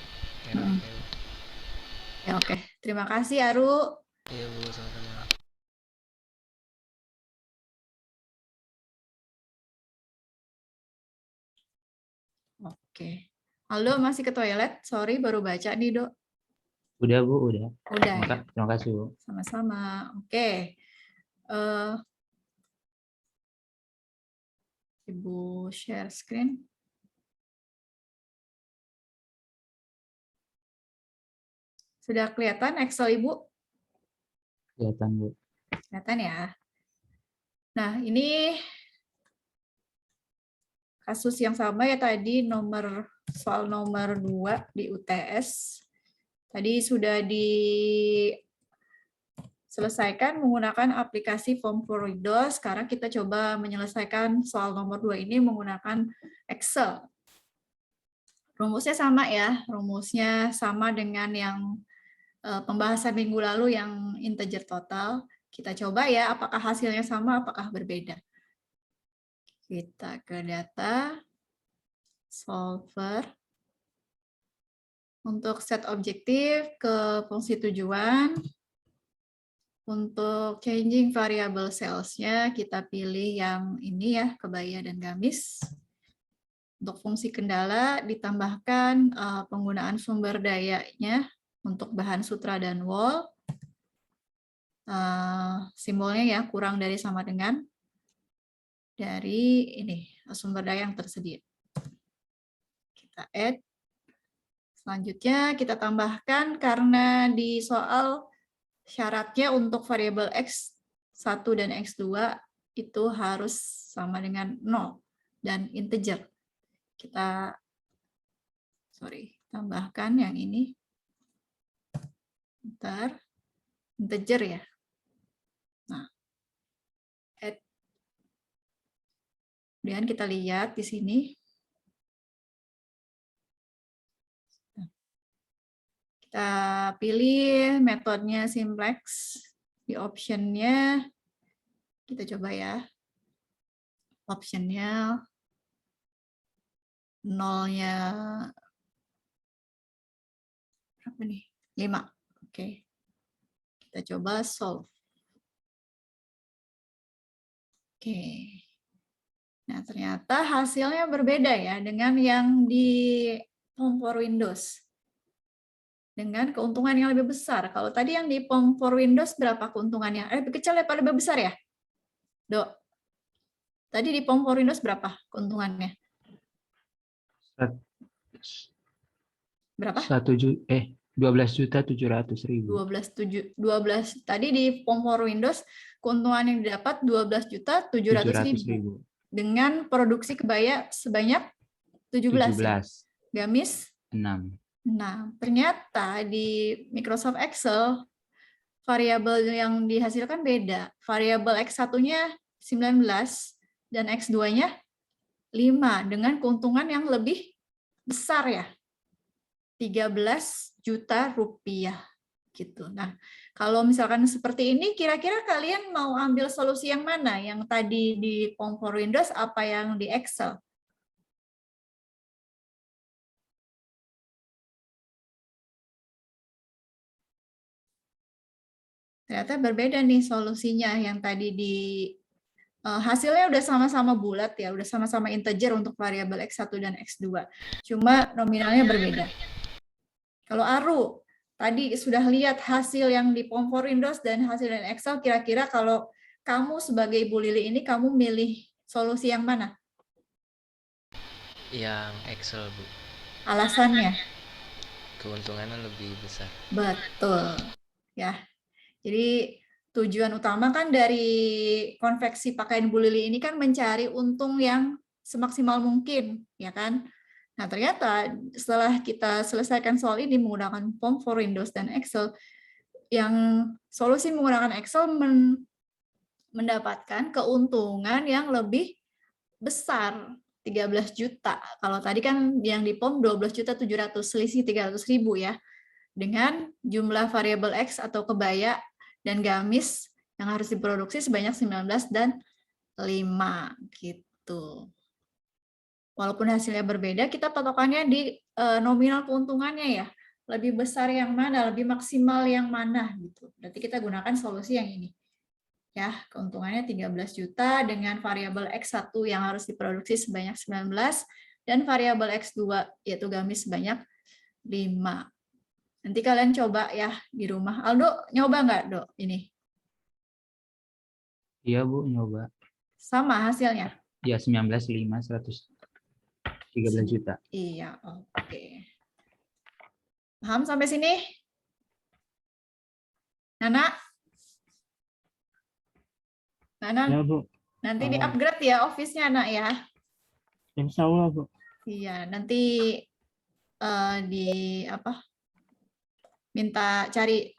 Ya, oke. Terima kasih, Aru. Iya Bu, sama-sama. Oke. Halo, masih ke toilet? Sorry, baru baca nih, Dok. Udah Bu, udah. Udah ya? Terima kasih Bu. Sama-sama. Oke. Ibu share screen. Sudah kelihatan Excel Ibu? Kelihatan Bu. Kelihatan ya. Nah, ini kasus yang sama ya tadi, soal nomor 2 di UTS. Tadi sudah diselesaikan menggunakan aplikasi Form for Windows. Sekarang kita coba menyelesaikan soal nomor 2 ini menggunakan Excel. Rumusnya sama ya, rumusnya sama dengan yang pembahasan minggu lalu yang integer total. Kita coba ya, apakah hasilnya sama, apakah berbeda. Kita ke data, solver. Untuk set objektif, ke fungsi tujuan. Untuk changing variable sales-nya, kita pilih yang ini ya, kebaya dan gamis. Untuk fungsi kendala, ditambahkan penggunaan sumber dayanya untuk bahan sutra dan wol. Simbolnya ya, kurang dari sama dengan dari ini, sumber daya yang tersedia. Kita add. Selanjutnya, kita tambahkan karena di soal syaratnya untuk variabel X1 dan X2 itu harus sama dengan 0 dan integer. Kita tambahkan yang ini. Bentar. Integer ya. Nah. Add. Kemudian kita lihat di sini. Kita pilih metodenya simplex. Di optionnya, kita coba ya. Optionnya, nolnya, berapa nih? 5. Oke. Kita coba solve. Oke. Nah, ternyata hasilnya berbeda ya dengan yang di Home for Windows. Dengan keuntungan yang lebih besar. Kalau tadi yang di Home for Windows berapa keuntungannya? Lebih kecil daripada lebih besar ya? Dok. Tadi di Home for Windows berapa keuntungannya? Berapa? 12.700.000. 12 tadi di Home for Windows keuntungan yang didapat 12.700.000 dengan produksi kebaya sebanyak 17. Gamis 6. Nah, ternyata di Microsoft Excel variabel yang dihasilkan beda. Variabel X1-nya 19 dan X2-nya 5 dengan keuntungan yang lebih besar ya. 13 juta rupiah gitu. Nah, kalau misalkan seperti ini kira-kira kalian mau ambil solusi yang mana? Yang tadi di Home for Windows apa yang di Excel? Ternyata berbeda nih solusinya. Yang tadi di hasilnya udah sama-sama bulat ya, udah sama-sama integer untuk variabel X1 dan X2. Cuma nominalnya berbeda. Kalau Aru, tadi sudah lihat hasil yang di Home for Windows dan hasil dari Excel, kira-kira kalau kamu sebagai Ibu Lili ini, kamu milih solusi yang mana? Yang Excel, Bu. Alasannya? Keuntungannya lebih besar. Betul. Ya. Jadi tujuan utama kan dari konveksi pakaian Bu Lili ini kan mencari untung yang semaksimal mungkin, ya kan? Nah, ternyata setelah kita selesaikan soal ini menggunakan Home for Windows dan Excel, yang solusi menggunakan Excel mendapatkan keuntungan yang lebih besar, 13 juta. Kalau tadi kan yang di POM 12.700.000, selisih 300.000 ya. Dengan jumlah variabel X atau kebaya dan gamis yang harus diproduksi sebanyak 19 dan 5 gitu. Walaupun hasilnya berbeda, kita patokannya di nominal keuntungannya ya. Lebih besar yang mana, lebih maksimal yang mana gitu. Berarti kita gunakan solusi yang ini. Ya, keuntungannya 13 juta dengan variabel X1 yang harus diproduksi sebanyak 19 dan variabel X2 yaitu gamis sebanyak 5. Nanti kalian coba ya di rumah. Aldo, nyoba nggak, Dok, ini? Iya, Bu, nyoba. Sama hasilnya? Ya, 19.5, 113 juta. Iya, oke. Paham sampai sini? Nana? Nana, Ya, Bu. nanti di-upgrade ya office-nya, Nak, ya? Insya Allah, Bu. Iya, nanti minta cari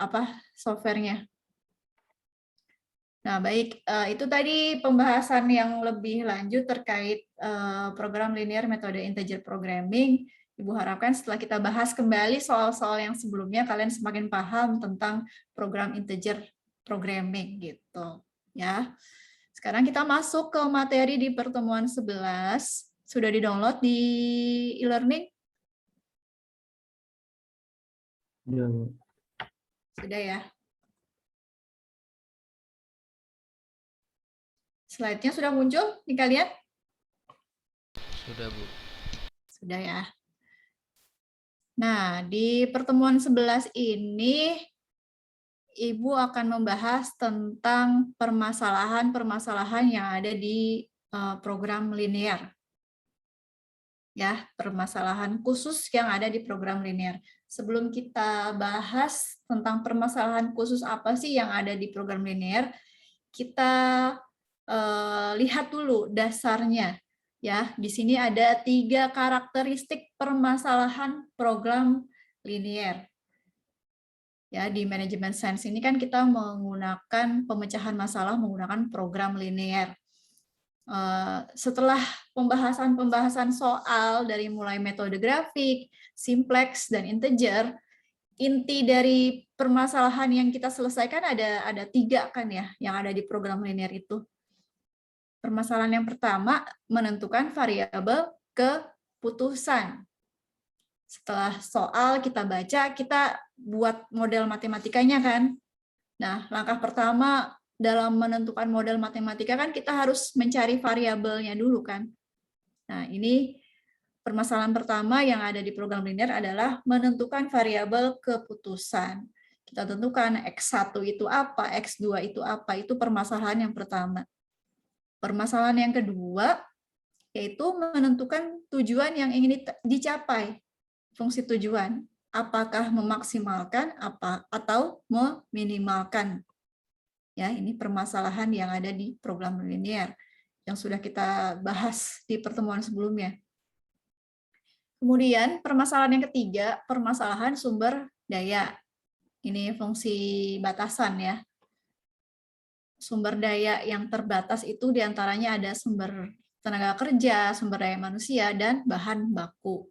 softwarenya. Nah, baik, itu tadi pembahasan yang lebih lanjut terkait program linear metode integer programming Ibu harapkan setelah kita bahas kembali soal-soal yang sebelumnya, kalian semakin paham tentang program integer programming gitu ya. Sekarang kita masuk ke materi di pertemuan 11. Sudah di-download di e-learning? Sudah ya. Slide-nya sudah muncul di kalian? Sudah, Bu. Sudah ya. Nah, di pertemuan 11 ini Ibu akan membahas tentang permasalahan-permasalahan yang ada di program linear. Ya, permasalahan khusus yang ada di program linear. Sebelum kita bahas tentang permasalahan khusus apa sih yang ada di program linear, kita lihat dulu dasarnya. Ya, di sini ada 3 karakteristik permasalahan program linear. Ya, di manajemen sains ini kan kita menggunakan pemecahan masalah menggunakan program linear. Setelah pembahasan soal dari mulai metode grafik, simplex, dan integer, inti dari permasalahan yang kita selesaikan ada 3 kan ya, yang ada di program linear itu. Permasalahan yang pertama, menentukan variabel keputusan. Setelah soal kita baca, kita buat model matematikanya kan. Nah, langkah pertama dalam menentukan model matematika kan kita harus mencari variabelnya dulu kan. Nah, ini permasalahan pertama yang ada di program linear adalah menentukan variabel keputusan. Kita tentukan X1 itu apa, X2 itu apa, itu permasalahan yang pertama. Permasalahan yang kedua yaitu menentukan tujuan yang ingin dicapai. Fungsi tujuan, apakah memaksimalkan atau meminimalkan. Ya, ini permasalahan yang ada di program linear yang sudah kita bahas di pertemuan sebelumnya. Kemudian permasalahan yang ketiga, permasalahan sumber daya. Ini fungsi batasan ya. Sumber daya yang terbatas itu diantaranya ada sumber tenaga kerja, sumber daya manusia, dan bahan baku.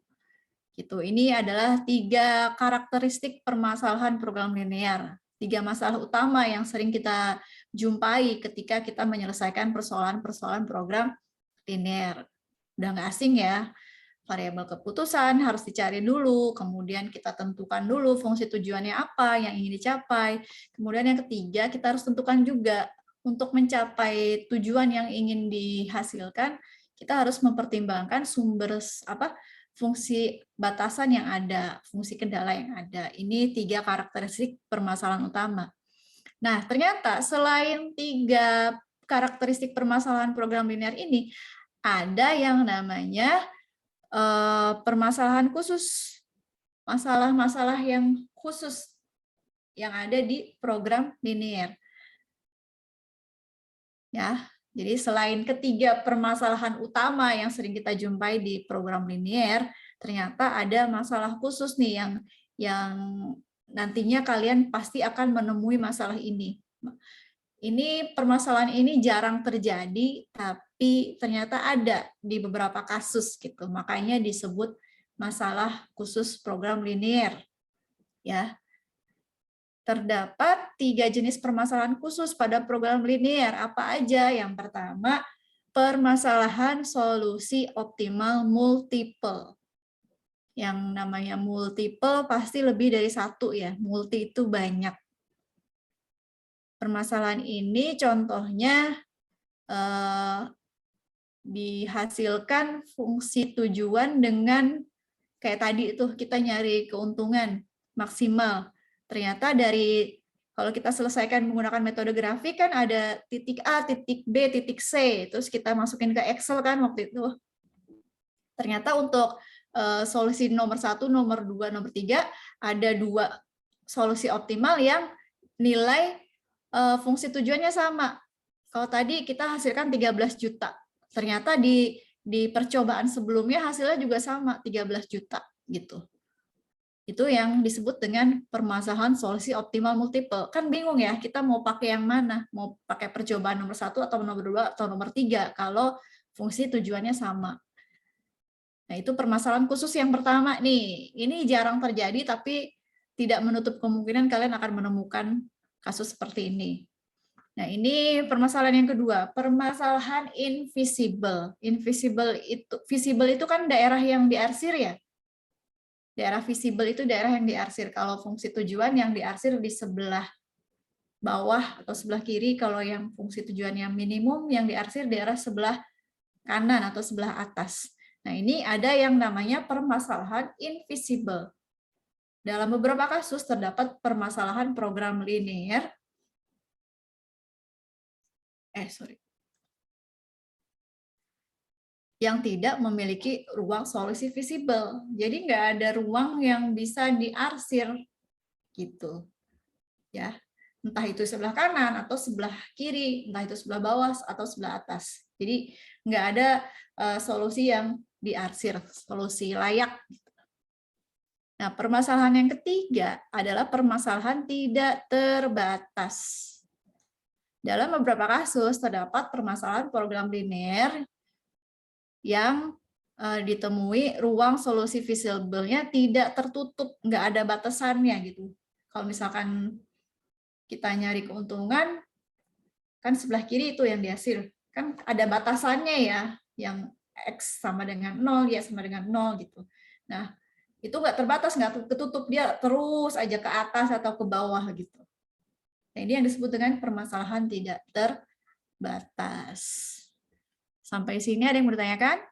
Gitu. Ini adalah 3 karakteristik permasalahan program linear. 3 masalah utama yang sering kita jumpai ketika kita menyelesaikan persoalan-persoalan program linear. Udah nggak asing ya, variabel keputusan harus dicari dulu, kemudian kita tentukan dulu fungsi tujuannya apa yang ingin dicapai. Kemudian yang ketiga, kita harus tentukan juga untuk mencapai tujuan yang ingin dihasilkan, kita harus mempertimbangkan fungsi batasan yang ada, fungsi kendala yang ada. Ini 3 karakteristik permasalahan utama. Nah, ternyata selain 3 karakteristik permasalahan program linear ini, ada yang namanya permasalahan khusus, masalah-masalah yang khusus yang ada di program linear. Ya, jadi selain ketiga permasalahan utama yang sering kita jumpai di program linear, ternyata ada masalah khusus nih yang nantinya kalian pasti akan menemui masalah ini. Ini permasalahan ini jarang terjadi, tapi ternyata ada di beberapa kasus gitu. Makanya disebut masalah khusus program linear. Ya. Terdapat 3 jenis permasalahan khusus pada program linear. Apa aja? Yang pertama, permasalahan solusi optimal multiple. Yang namanya multiple pasti lebih dari 1 ya. Multi itu banyak. Permasalahan ini contohnya dihasilkan fungsi tujuan dengan kayak tadi itu kita nyari keuntungan maksimal. Ternyata kalau kita selesaikan menggunakan metode grafik kan ada titik A, titik B, titik C, terus kita masukin ke Excel kan waktu itu. Ternyata untuk solusi nomor 1, nomor 2, nomor 3 ada 2 solusi optimal yang nilai fungsi tujuannya sama. Kalau tadi kita hasilkan 13 juta, ternyata di percobaan sebelumnya hasilnya juga sama, 13 juta gitu. Itu yang disebut dengan permasalahan solusi optimal multiple. Kan bingung ya, kita mau pakai yang mana? Mau pakai percobaan nomor 1 atau nomor 2 atau nomor 3 kalau fungsi tujuannya sama. Nah, itu permasalahan khusus yang pertama nih. Ini jarang terjadi, tapi tidak menutup kemungkinan kalian akan menemukan kasus seperti ini. Nah, ini permasalahan yang kedua, permasalahan invisible. Visible itu kan daerah yang diarsir ya. Daerah visible itu daerah yang diarsir. Kalau fungsi tujuan yang diarsir di sebelah bawah atau sebelah kiri, kalau yang fungsi tujuan yang minimum yang diarsir daerah sebelah kanan atau sebelah atas. Nah, ini ada yang namanya permasalahan invisible. Dalam beberapa kasus terdapat permasalahan program linear yang tidak memiliki ruang solusi visible. Jadi nggak ada ruang yang bisa diarsir gitu. Ya. Entah itu sebelah kanan atau sebelah kiri, entah itu sebelah bawah atau sebelah atas. Jadi nggak ada solusi yang diarsir, solusi layak. Nah, permasalahan yang ketiga adalah permasalahan tidak terbatas. Dalam beberapa kasus terdapat permasalahan program linear yang ditemui ruang solusi visible-nya tidak tertutup, nggak ada batasannya gitu. Kalau misalkan kita nyari keuntungan, kan sebelah kiri itu yang dihasil. Kan ada batasannya ya, yang X sama dengan 0, Y sama dengan 0 gitu. Nah, itu nggak terbatas, nggak ketutup, dia terus aja ke atas atau ke bawah gitu. Nah, ini yang disebut dengan permasalahan tidak terbatas. Sampai sini ada yang bertanyakan?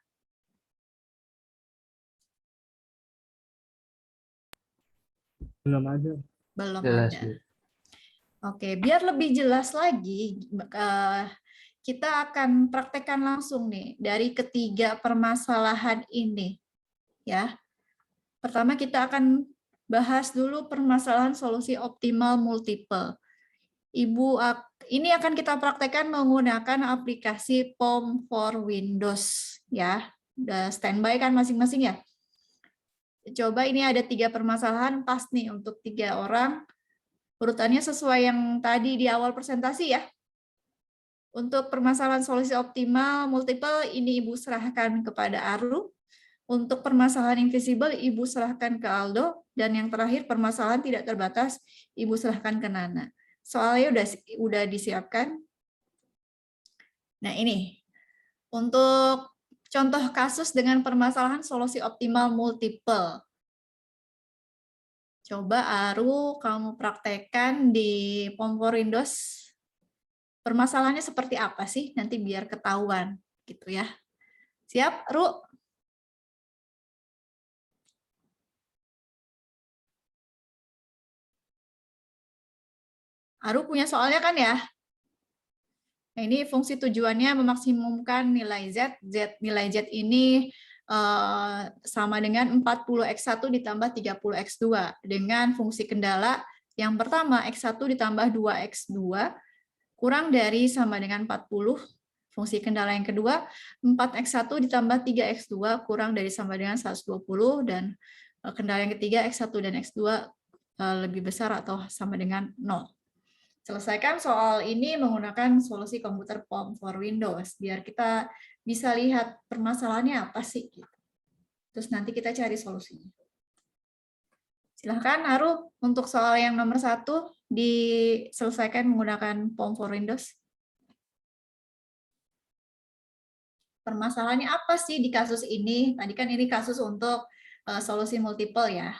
Belum ada. Belum Jelas, ada. Bu. Oke, biar lebih jelas lagi, kita akan praktekkan langsung nih dari ketiga permasalahan ini. Ya, pertama kita akan bahas dulu permasalahan solusi optimal multiple. Ini akan kita praktekkan menggunakan aplikasi POM for Windows. Ya, udah standby kan masing-masing ya? Coba ini ada 3 permasalahan pas nih untuk 3 orang. Urutannya sesuai yang tadi di awal presentasi ya. Untuk permasalahan solusi optimal multiple, ini Ibu serahkan kepada Aru. Untuk permasalahan invisible, Ibu serahkan ke Aldo. Dan yang terakhir, permasalahan tidak terbatas, Ibu serahkan ke Nana. Soalnya udah disiapkan. Nah ini, untuk contoh kasus dengan permasalahan solusi optimal multiple. Coba Aru, kamu praktekkan di POM for Windows. Permasalahannya seperti apa sih? Nanti biar ketahuan gitu ya. Siap, Ru? Aru punya soalnya kan ya? Nah, ini fungsi tujuannya memaksimumkan nilai Z. Nilai Z ini sama dengan 40X1 ditambah 30X2 dengan fungsi kendala yang pertama X1 ditambah 2X2 kurang dari sama dengan 40. Fungsi kendala yang kedua 4X1 ditambah 3X2 kurang dari sama dengan 120 dan kendala yang ketiga X1 dan X2 lebih besar atau sama dengan 0. Selesaikan soal ini menggunakan solusi komputer POM for Windows, biar kita bisa lihat permasalahannya apa sih. Terus nanti kita cari solusinya. Silahkan, Haru, untuk soal yang nomor 1 diselesaikan menggunakan POM for Windows. Permasalahannya apa sih di kasus ini? Tadi kan ini kasus untuk solusi multiple ya.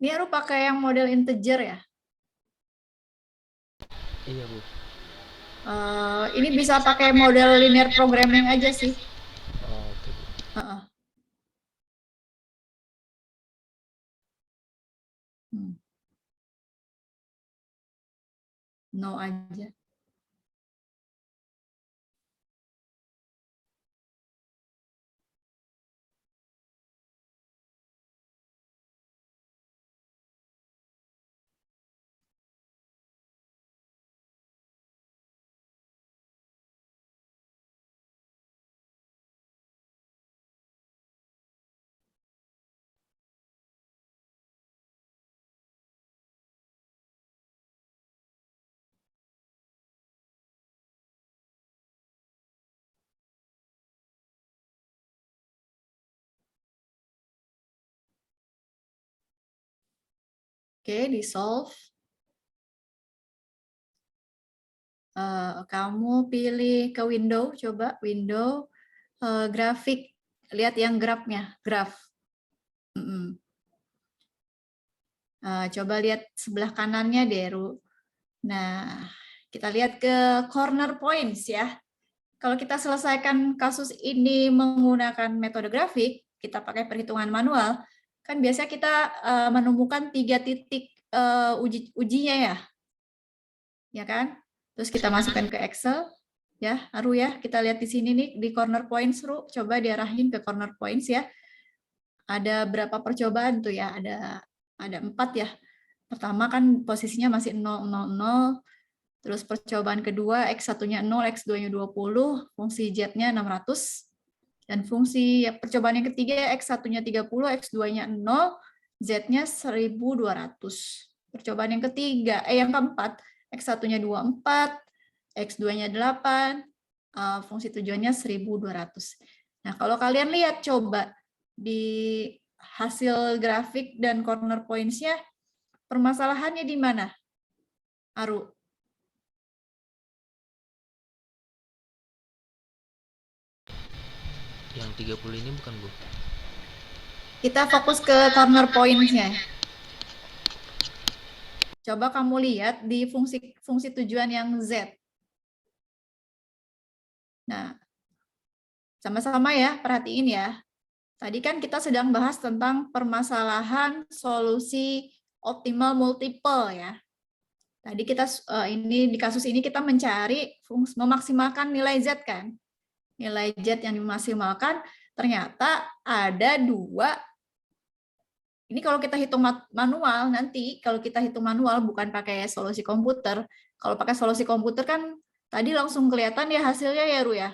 Ini Aru pakai yang model integer ya? Iya, Bu. Ini bisa pakai model linear programming aja sih. Oh, oke, Bu. Heeh. No aja. Oke, di solve. Kamu pilih ke window, coba window, grafik. Lihat yang grafnya, graf. Coba lihat sebelah kanannya deh, Ru. Nah, kita lihat ke corner points ya. Kalau kita selesaikan kasus ini menggunakan metode grafik, kita pakai perhitungan manual, kan biasanya kita menemukan 3 titik ujinya ya. Ya kan? Terus kita masukkan ke Excel, ya, Aru ya. Kita lihat di sini nih di corner points, Ru. Coba diarahin ke corner points ya. Ada berapa percobaan tuh ya? Ada 4 ya. Pertama kan posisinya masih 0, 0, 0. Terus percobaan kedua, X1-nya 0, X2-nya 20, fungsi Z-nya 600. Dan fungsi percobaan yang ketiga, X1-nya 30, X2-nya 0, Z-nya 1200. Percobaan yang ketiga, yang keempat, X1-nya 24, X2-nya 8, fungsi tujuannya 1200. Nah, kalau kalian lihat coba di hasil grafik dan corner points-nya, permasalahannya di mana? Aru. Yang 30 ini bukan, Bu? Kita fokus ke corner points-nya. Coba kamu lihat di fungsi tujuan yang Z. Nah, sama-sama ya, perhatiin ya. Tadi kan kita sedang bahas tentang permasalahan solusi optimal multiple ya. Tadi kita ini di kasus ini kita mencari memaksimalkan nilai Z kan. Nilai Z yang dimaksimalkan ternyata ada 2. Ini kalau kita hitung manual nanti, kalau kita hitung manual bukan pakai solusi komputer. Kalau pakai solusi komputer kan tadi langsung kelihatan ya hasilnya ya, Ru ya.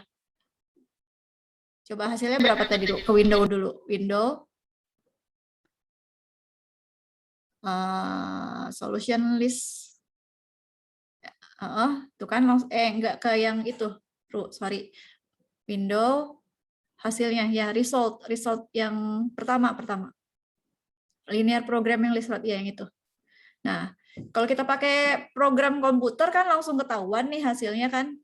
Coba hasilnya berapa tadi, Ru? Ke window dulu. Window. Solution list. Tuh kan langsung enggak ke yang itu, Ru, sorry. Window hasilnya ya result yang pertama. Linear programming list ya yang itu. Nah, kalau kita pakai program komputer kan langsung ketahuan nih hasilnya kan.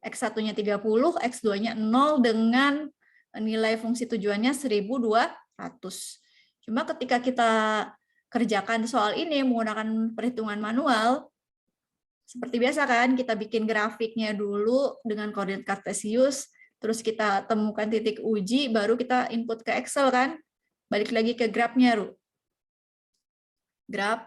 X1-nya 30, X2-nya 0 dengan nilai fungsi tujuannya 1200. Cuma ketika kita kerjakan soal ini menggunakan perhitungan manual, seperti biasa kan, kita bikin grafiknya dulu dengan koordinat kartesius, terus kita temukan titik uji, baru kita input ke Excel kan. Balik lagi ke grafnya, Ru. Graf.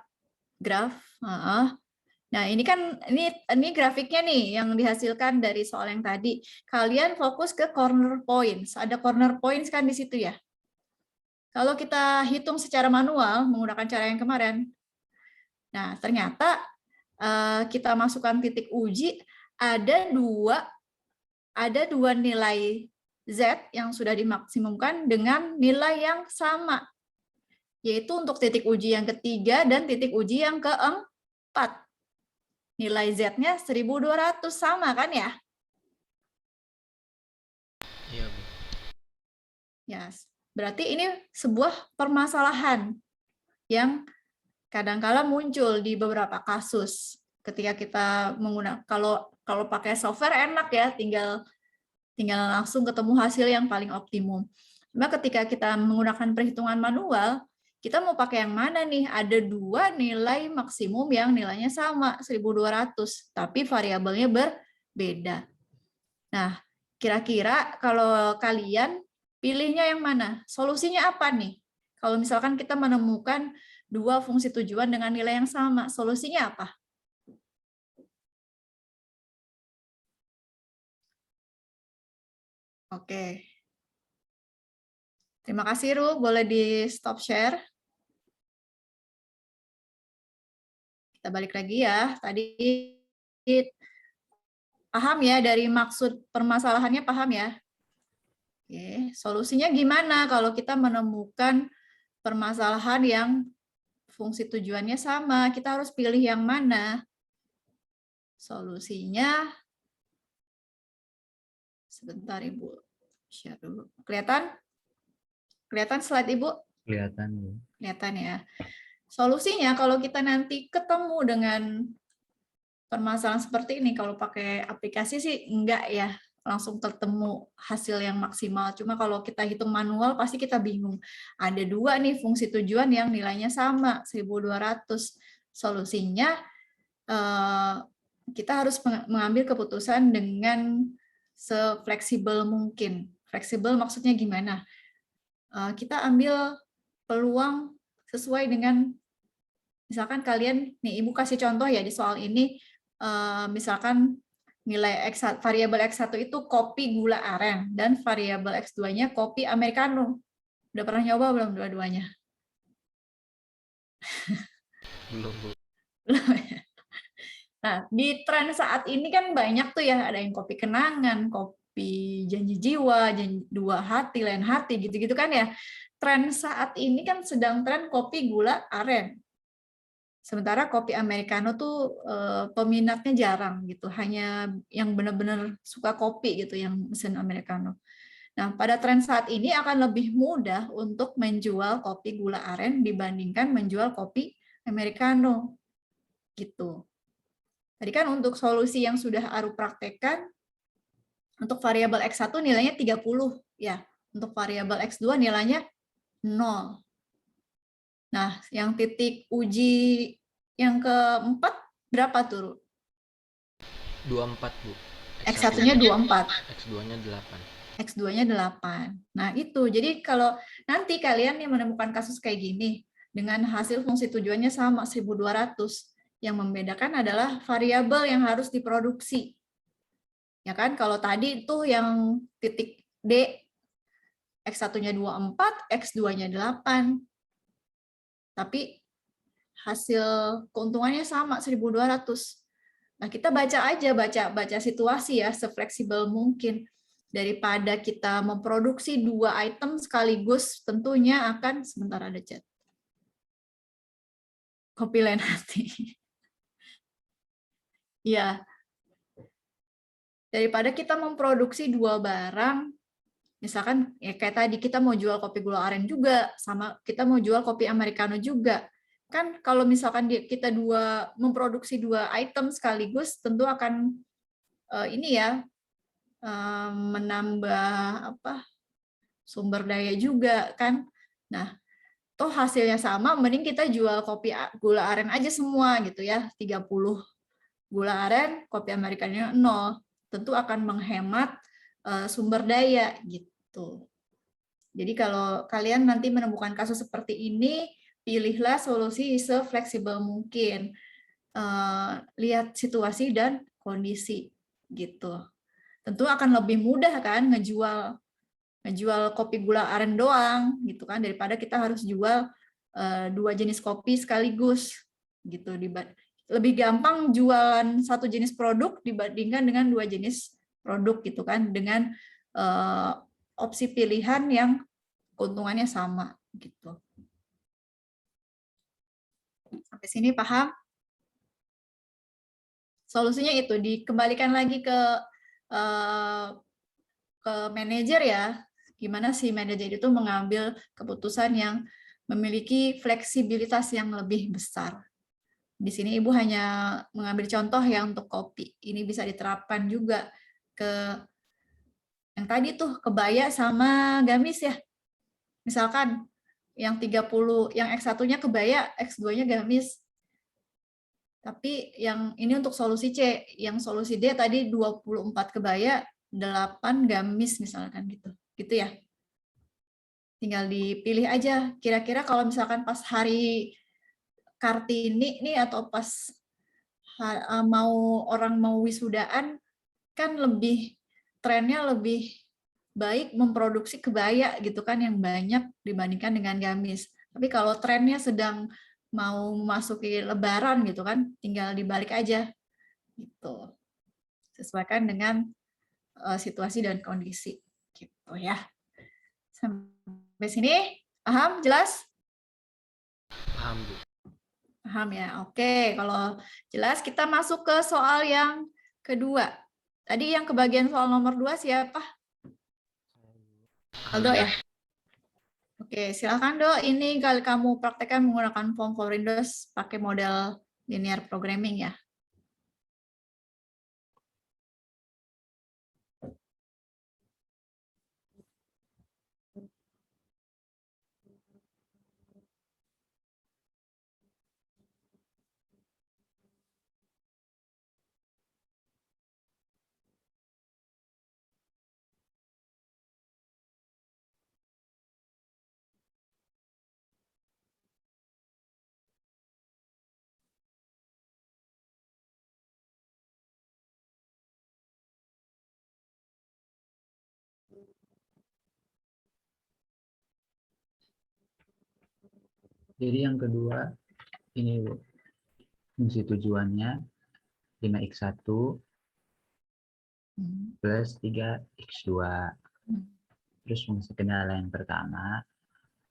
Nah, ini kan ini grafiknya nih yang dihasilkan dari soal yang tadi. Kalian fokus ke corner points. Ada corner points kan di situ ya. Kalau kita hitung secara manual menggunakan cara yang kemarin. Nah, ternyata kita masukkan titik uji ada dua nilai Z yang sudah dimaksimumkan dengan nilai yang sama. Yaitu untuk titik uji yang ketiga dan titik uji yang keempat. Nilai Z-nya 1200, sama kan ya? Iya, Bu. Yes. Berarti ini sebuah permasalahan yang kadang-kala muncul di beberapa kasus. Ketika kita menggunakan, kalau pakai software enak ya, tinggal langsung ketemu hasil yang paling optimum. Cuma ketika kita menggunakan perhitungan manual, kita mau pakai yang mana nih? Ada dua nilai maksimum yang nilainya sama, 1.200, tapi variabelnya berbeda. Nah, kira-kira kalau kalian pilihnya yang mana? Solusinya apa nih? Kalau misalkan kita menemukan dua fungsi tujuan dengan nilai yang sama, solusinya apa? Oke. Terima kasih, Ru. Boleh di stop share. Kita balik lagi ya. Tadi paham ya dari maksud permasalahannya, paham ya? Oke, solusinya gimana kalau kita menemukan permasalahan yang fungsi tujuannya sama? Kita harus pilih yang mana? Solusinya, sebentar Ibu, share dulu. Kelihatan? Kelihatan slide Ibu? Kelihatan ya. Kelihatan ya. Solusinya kalau kita nanti ketemu dengan permasalahan seperti ini, kalau pakai aplikasi sih enggak ya, langsung ketemu hasil yang maksimal. Cuma kalau kita hitung manual pasti kita bingung. Ada dua nih fungsi tujuan yang nilainya sama, 1.200. Solusinya kita harus mengambil keputusan dengan sefleksibel mungkin. Fleksibel maksudnya gimana? Kita ambil peluang sesuai dengan, misalkan kalian, nih Ibu kasih contoh ya di soal ini, misalkan nilai variabel X1 itu kopi gula aren, dan variabel X2-nya kopi americano. Udah pernah nyoba belum dua-duanya? Belum, Bu. Nah, di tren saat ini kan banyak tuh ya, ada yang kopi kenangan, kopi janji jiwa, dua hati, lain hati, gitu-gitu kan ya. Tren saat ini kan sedang tren kopi gula aren. Sementara kopi americano tuh peminatnya jarang gitu, hanya yang benar-benar suka kopi gitu, yang mesin americano. Nah, pada tren saat ini akan lebih mudah untuk menjual kopi gula aren dibandingkan menjual kopi americano gitu. Tadi kan untuk solusi yang sudah Aru praktekkan, untuk variabel X1 nilainya 30 ya. Untuk variabel X2 nilainya 0. Nah, yang titik uji yang keempat berapa tuh? 24, Bu. X1-nya 24. X2-nya 8. X2-nya 8. Nah, itu. Jadi kalau nanti kalian yang menemukan kasus kayak gini, dengan hasil fungsi tujuannya sama 1.200, yang membedakan adalah variabel yang harus diproduksi. Ya kan? Kalau tadi itu yang titik D, X1-nya 24, X2-nya 8. Tapi hasil keuntungannya sama 1.200. Nah, kita baca aja, baca situasi ya, sefleksibel mungkin. Daripada kita memproduksi dua item sekaligus, tentunya akan, sebentar ada chat. Kopi lain hati. Ya. Daripada kita memproduksi dua barang, misalkan ya kayak tadi kita mau jual kopi gula aren juga, sama kita mau jual kopi americano juga. Kan kalau misalkan kita memproduksi dua item sekaligus, tentu akan ini ya, menambah sumber daya juga kan. Nah, toh hasilnya sama, mending kita jual kopi gula aren aja semua gitu ya, 30 gula aren, kopi americano 0. Tentu akan menghemat sumber daya gitu. Jadi kalau kalian nanti menemukan kasus seperti ini, pilihlah solusi se-fleksibel mungkin. Lihat situasi dan kondisi gitu. Tentu akan lebih mudah kan ngejual kopi gula aren doang gitu kan, daripada kita harus jual dua jenis kopi sekaligus gitu. Lebih gampang jualan satu jenis produk dibandingkan dengan dua jenis produk gitu kan, dengan opsi pilihan yang keuntungannya sama gitu. Sampai sini paham? Solusinya itu dikembalikan lagi ke manajer ya. Gimana si manajer itu mengambil keputusan yang memiliki fleksibilitas yang lebih besar. Di sini Ibu hanya mengambil contoh ya untuk kopi. Ini bisa diterapkan juga ke yang tadi tuh, kebaya sama gamis ya. Misalkan yang 30, yang X1-nya kebaya, X2-nya gamis. Tapi yang ini untuk solusi C, yang solusi D tadi 24 kebaya, 8 gamis misalkan gitu. Gitu ya. Tinggal dipilih aja. Kira-kira kalau misalkan pas hari Kartini nih atau pas orang mau wisudaan, kan lebih trennya lebih baik memproduksi kebaya gitu kan yang banyak dibandingkan dengan gamis. Tapi kalau trennya sedang mau memasuki lebaran gitu kan, tinggal dibalik aja gitu. Sesuaikan dengan situasi dan kondisi gitu ya. Sampai sini paham, jelas? Paham, Bu. Paham ya. Oke, kalau jelas kita masuk ke soal yang kedua. Tadi yang kebagian soal nomor 2 siapa? Aldo ya? Oke, silakan Do. Ini kali kamu praktekkan menggunakan form for Windows pakai model linear programming ya. Jadi yang kedua ini Bu, fungsi tujuannya 5x1 plus 3x2. Terus fungsi kendala yang pertama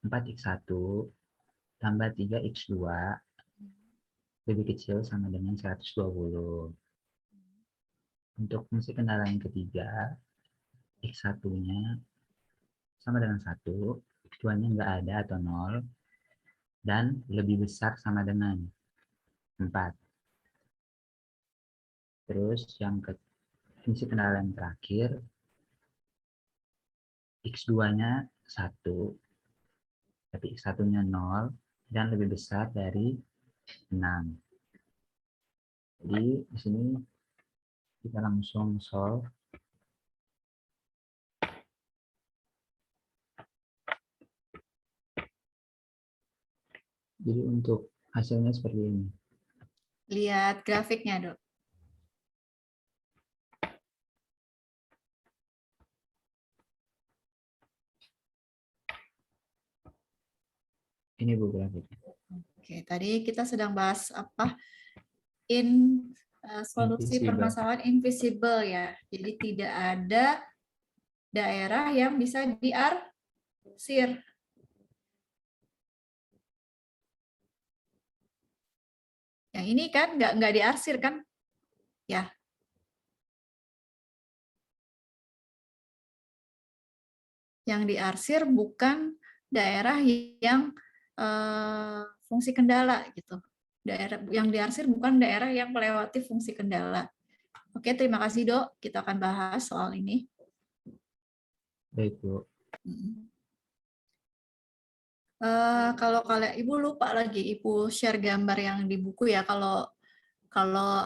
4x1 tambah 3x2 lebih kecil sama dengan 120. Untuk fungsi kendala yang ketiga, x1-nya sama dengan 1, x2-nya nggak ada atau 0, dan lebih besar sama dengan 4. Terus yang fungsi kendala yang terakhir, x2-nya 1, tapi x1-nya 0, dan lebih besar dari 6. Jadi di sini kita langsung solve. Jadi untuk hasilnya seperti ini. Lihat grafiknya, Dok. Ini Bu grafiknya. Oke, tadi kita sedang bahas apa? Solusi Invisible. permasalahan invisible ya. Jadi tidak ada daerah yang bisa diarsir. Yang ini kan nggak diarsir kan? Ya. Yang diarsir bukan daerah yang fungsi kendala gitu. Daerah yang diarsir bukan daerah yang melewati fungsi kendala. Oke, terima kasih Dok. Kita akan bahas soal ini. Baik Bu. Kalau kalian Ibu lupa lagi, Ibu share gambar yang di buku ya. Kalau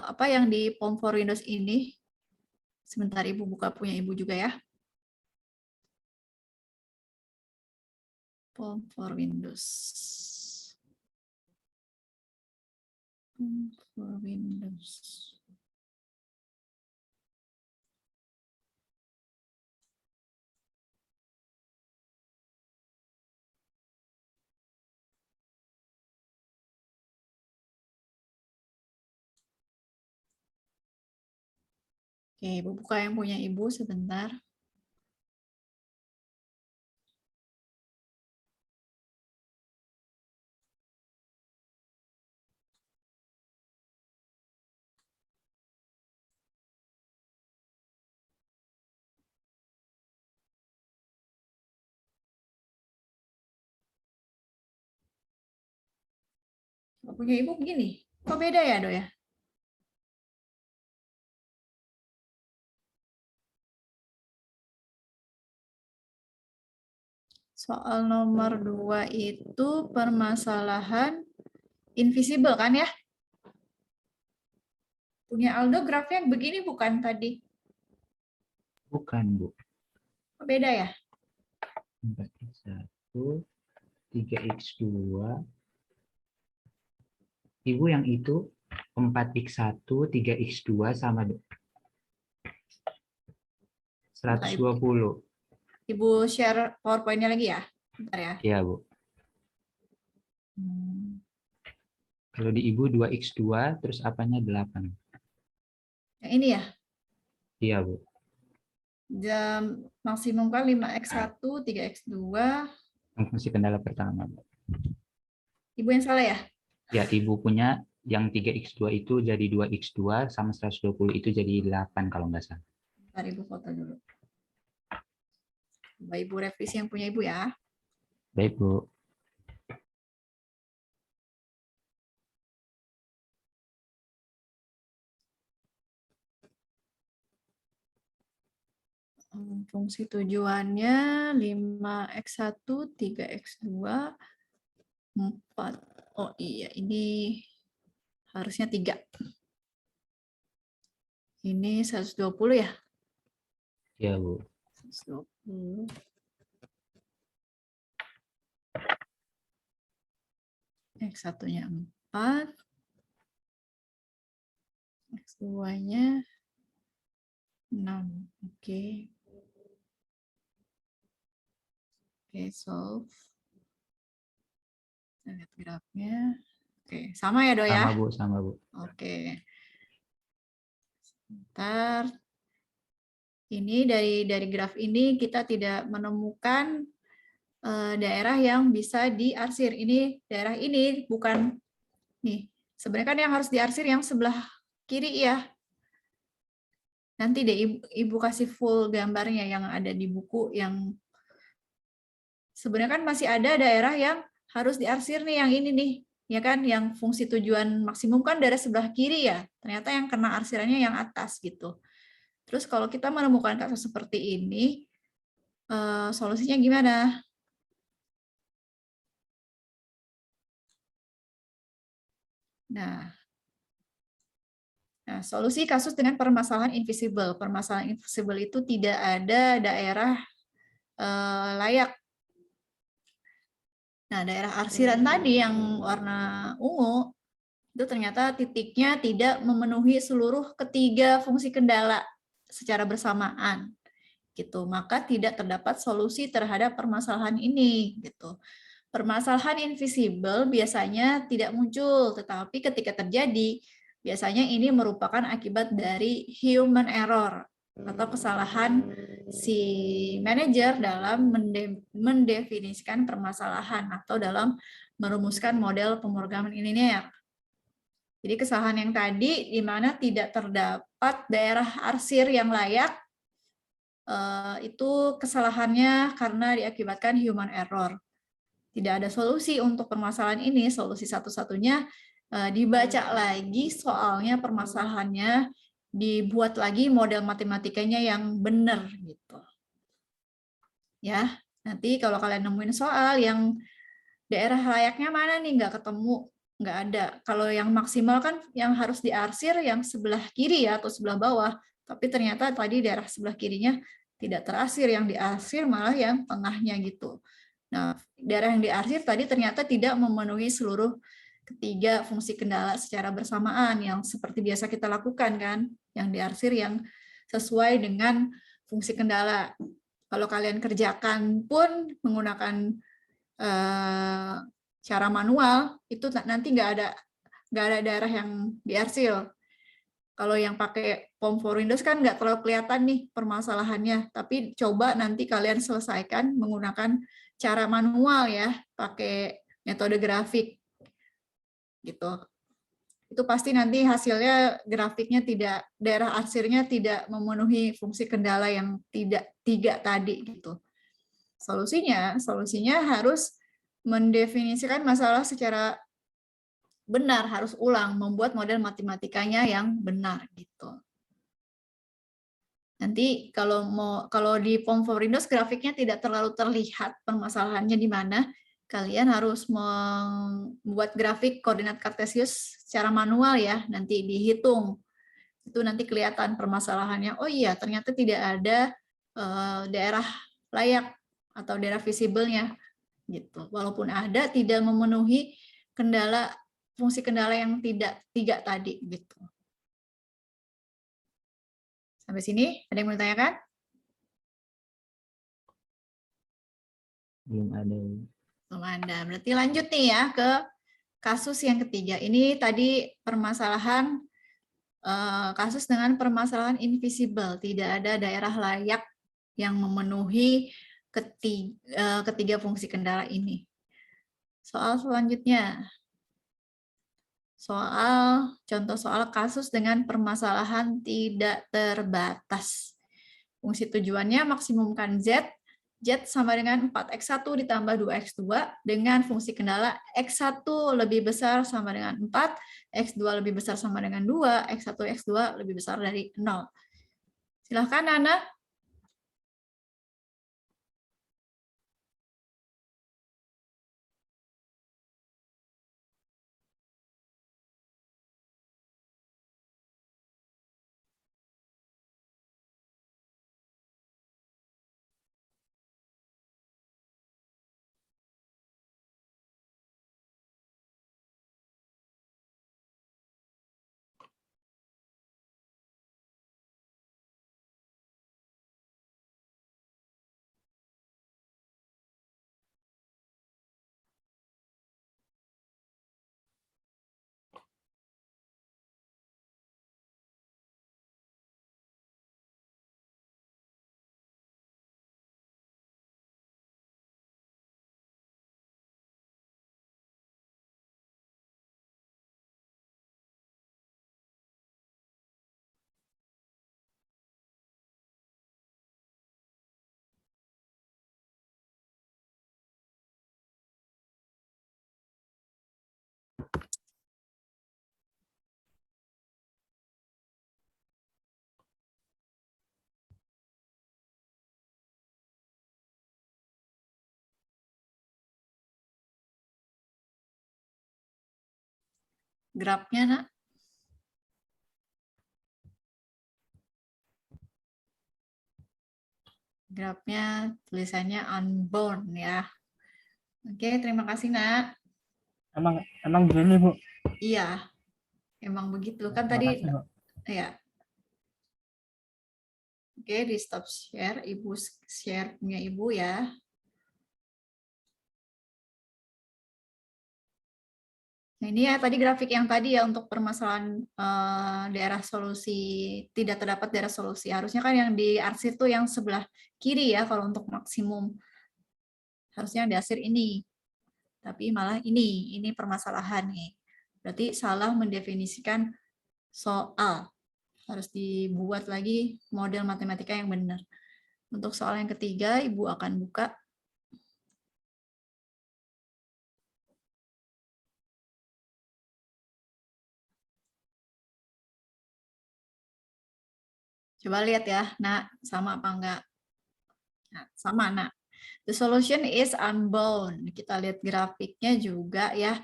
apa yang di Form for Windows ini, sebentar Ibu buka punya Ibu juga ya. Form for Windows. Form for Windows. Oke, Ibu buka yang punya Ibu sebentar. Kalau punya Ibu begini. Kok beda ya, Dok ya? Soal nomor 2 itu permasalahan invisible kan ya? Punya Aldo grafnya begini bukan tadi? Bukan, Bu. Beda ya? 4x1, 3x2. Ibu yang itu 4x1, 3x2 sama 120. Ibu share PowerPoint-nya lagi ya? Bentar ya. Iya, Bu. Kalau di Ibu 2x2, terus apanya 8? Yang ini ya? Iya, Bu. Jam maksimum kan 5x1, 3x2. Fungsi kendala pertama, Bu. Ibu yang salah ya? Ya, Ibu punya yang 3x2 itu jadi 2x2 sama 120 itu jadi 8 kalau nggak salah. Bentar Ibu foto dulu. Coba Ibu revisi yang punya Ibu ya. Baik, Bu. Fungsi tujuannya 5x1, 3x2, 4. Oh iya, ini harusnya 3. Ini 120 ya? Iya, Bu. 120. X1-nya 4. X2-nya 6. Oke. Oke, solve. Kita lihat grafnya. Oke, sama ya, Do ya? Sama, Bu. Sama, Bu. Oke. Sebentar. Ini dari graf ini kita tidak menemukan daerah yang bisa diarsir. Ini daerah ini bukan nih. Sebenarnya kan yang harus diarsir yang sebelah kiri ya. Nanti deh Ibu kasih full gambarnya yang ada di buku yang sebenarnya kan masih ada daerah yang harus diarsir nih, yang ini nih. Ya kan, yang fungsi tujuan maksimum kan daerah sebelah kiri ya. Ternyata yang kena arsirannya yang atas gitu. Terus kalau kita menemukan kasus seperti ini, solusinya gimana? Nah, solusi kasus dengan permasalahan invisible. Permasalahan invisible itu tidak ada daerah layak. Nah, daerah arsiran tadi yang warna ungu, itu ternyata titiknya tidak memenuhi seluruh ketiga fungsi kendala secara bersamaan. Gitu. Maka tidak terdapat solusi terhadap permasalahan ini. Gitu. Permasalahan invisible biasanya tidak muncul, tetapi ketika terjadi, biasanya ini merupakan akibat dari human error atau kesalahan si manajer dalam mendefinisikan permasalahan atau dalam merumuskan model pemrograman linear. Jadi kesalahan yang tadi di mana tidak terdapat daerah arsir yang layak, itu kesalahannya karena diakibatkan human error. Tidak ada solusi untuk permasalahan ini, solusi satu-satunya dibaca lagi soalnya permasalahannya, dibuat lagi model matematikanya yang benar gitu. Ya, nanti kalau kalian nemuin soal yang daerah layaknya mana nih nggak ketemu, nggak ada. Kalau yang maksimal kan yang harus diarsir yang sebelah kiri ya atau sebelah bawah, tapi ternyata tadi daerah sebelah kirinya tidak terarsir, yang diarsir malah yang tengahnya gitu. Nah, daerah yang diarsir tadi ternyata tidak memenuhi seluruh ketiga fungsi kendala secara bersamaan yang seperti biasa kita lakukan kan, yang diarsir yang sesuai dengan fungsi kendala. Kalau kalian kerjakan pun menggunakan cara manual, itu nanti nggak ada daerah yang diarsir. Kalau yang pakai Form for Windows kan nggak terlalu kelihatan nih permasalahannya, tapi coba nanti kalian selesaikan menggunakan cara manual ya, pakai metode grafik gitu. Itu pasti nanti hasilnya grafiknya tidak, daerah arsirnya tidak memenuhi fungsi kendala yang tidak 3 tadi gitu. Solusinya harus mendefinisikan masalah secara benar, harus ulang, membuat model matematikanya yang benar gitu. Nanti kalau di Form for Windows grafiknya tidak terlalu terlihat permasalahannya di mana, kalian harus membuat grafik koordinat kartesius secara manual ya, nanti dihitung. Itu nanti kelihatan permasalahannya. Oh iya, ternyata tidak ada daerah layak atau daerah visible-nya gitu. Walaupun ada, tidak memenuhi fungsi kendala yang tidak 3 tadi gitu. Sampai sini, ada yang mau ditanyakan? Belum ada. Belum ada. Berarti lanjut nih ya ke kasus yang ketiga. Ini tadi permasalahan kasus dengan permasalahan invisible. Tidak ada daerah layak yang memenuhi ketiga fungsi kendala ini. Soal selanjutnya. Contoh soal kasus dengan permasalahan tidak terbatas. Fungsi tujuannya maksimumkan Z sama dengan 4x1 ditambah 2x2 dengan fungsi kendala x1 lebih besar sama dengan 4, x2 lebih besar sama dengan 2, x1, x2 lebih besar dari 0. Silahkan, Nana. Grafnya, Nak. Grafnya tulisannya unbound ya. Oke, terima kasih, Nak. Emang gini, Bu. Iya, emang begitu. Kan Terima tadi, kasih, Bu. ya. Oke, di stop share. Ibu share punya Ibu ya. Nah, ini ya tadi grafik yang tadi ya untuk permasalahan daerah solusi, tidak terdapat daerah solusi. Harusnya kan yang di arsir itu yang sebelah kiri ya kalau untuk maksimum. Harusnya yang di arsir ini. Tapi malah ini permasalahan nih. Berarti salah mendefinisikan soal. Harus dibuat lagi model matematika yang benar. Untuk soal yang ketiga, Ibu akan buka. Coba lihat ya, Nak, sama apa enggak? Nah, sama, Nak. The solution is unbound. Kita lihat grafiknya juga ya.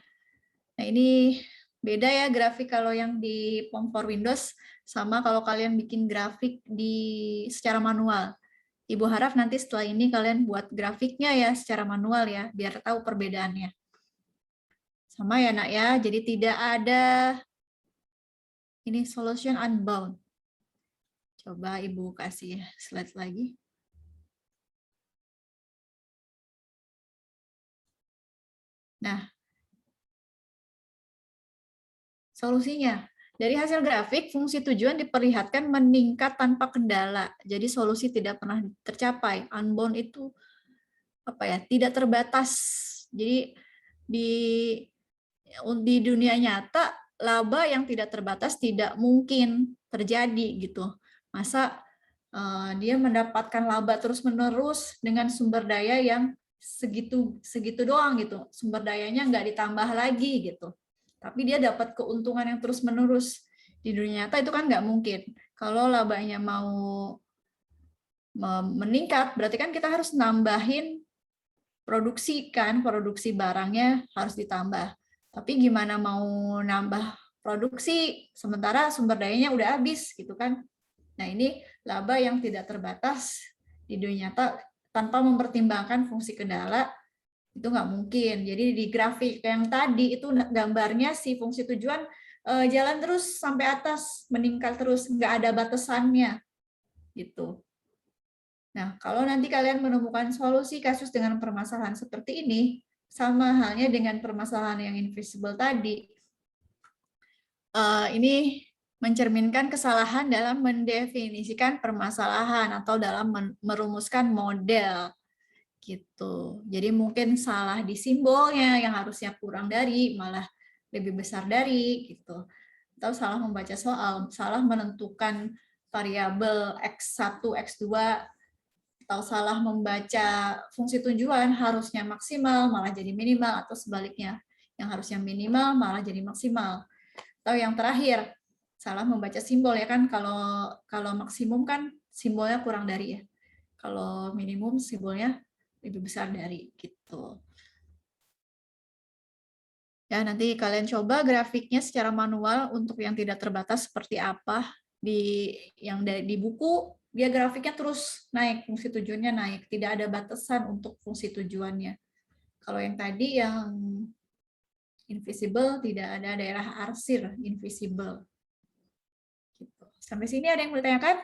Nah, ini beda ya grafik kalau yang di Form for Windows sama kalau kalian bikin grafik secara manual. Ibu harap nanti setelah ini kalian buat grafiknya ya secara manual ya, biar tahu perbedaannya. Sama ya, Nak ya. Jadi tidak ada ini solution unbound. Coba Ibu kasih slide lagi. Nah, solusinya. Dari hasil grafik, fungsi tujuan diperlihatkan meningkat tanpa kendala. Jadi solusi tidak pernah tercapai. Unbound itu apa ya? Tidak terbatas. Jadi di dunia nyata laba yang tidak terbatas tidak mungkin terjadi gitu. Masa dia mendapatkan laba terus-menerus dengan sumber daya yang segitu doang gitu. Sumber dayanya nggak ditambah lagi gitu. Tapi dia dapat keuntungan yang terus-menerus. Di dunia nyata itu kan nggak mungkin. Kalau labanya mau meningkat, berarti kan kita harus nambahin produksi kan, produksi barangnya harus ditambah. Tapi gimana mau nambah produksi sementara sumber dayanya udah habis gitu kan. Nah, ini laba yang tidak terbatas di dunia nyata tanpa mempertimbangkan fungsi kendala itu nggak mungkin. Jadi di grafik yang tadi itu gambarnya si fungsi tujuan jalan terus sampai atas, meningkat terus, nggak ada batasannya gitu. Nah, kalau nanti kalian menemukan solusi kasus dengan permasalahan seperti ini, sama halnya dengan permasalahan yang invisible tadi, ini mencerminkan kesalahan dalam mendefinisikan permasalahan atau dalam merumuskan model gitu. Jadi mungkin salah di simbolnya yang harusnya kurang dari malah lebih besar dari gitu. Atau salah membaca soal, salah menentukan variabel X1, X2, atau salah membaca fungsi tujuan harusnya maksimal malah jadi minimal, atau sebaliknya yang harusnya minimal malah jadi maksimal. Atau yang terakhir salah membaca simbol ya kan, kalau maksimum kan simbolnya kurang dari ya, kalau minimum simbolnya lebih besar dari gitu. Ya, nanti kalian coba grafiknya secara manual untuk yang tidak terbatas seperti apa. Di buku dia grafiknya terus naik, fungsi tujuannya naik, tidak ada batasan untuk fungsi tujuannya. Kalau yang tadi yang invisible tidak ada daerah arsir invisible. Gitu. Sampai sini ada yang mau ditanyakan?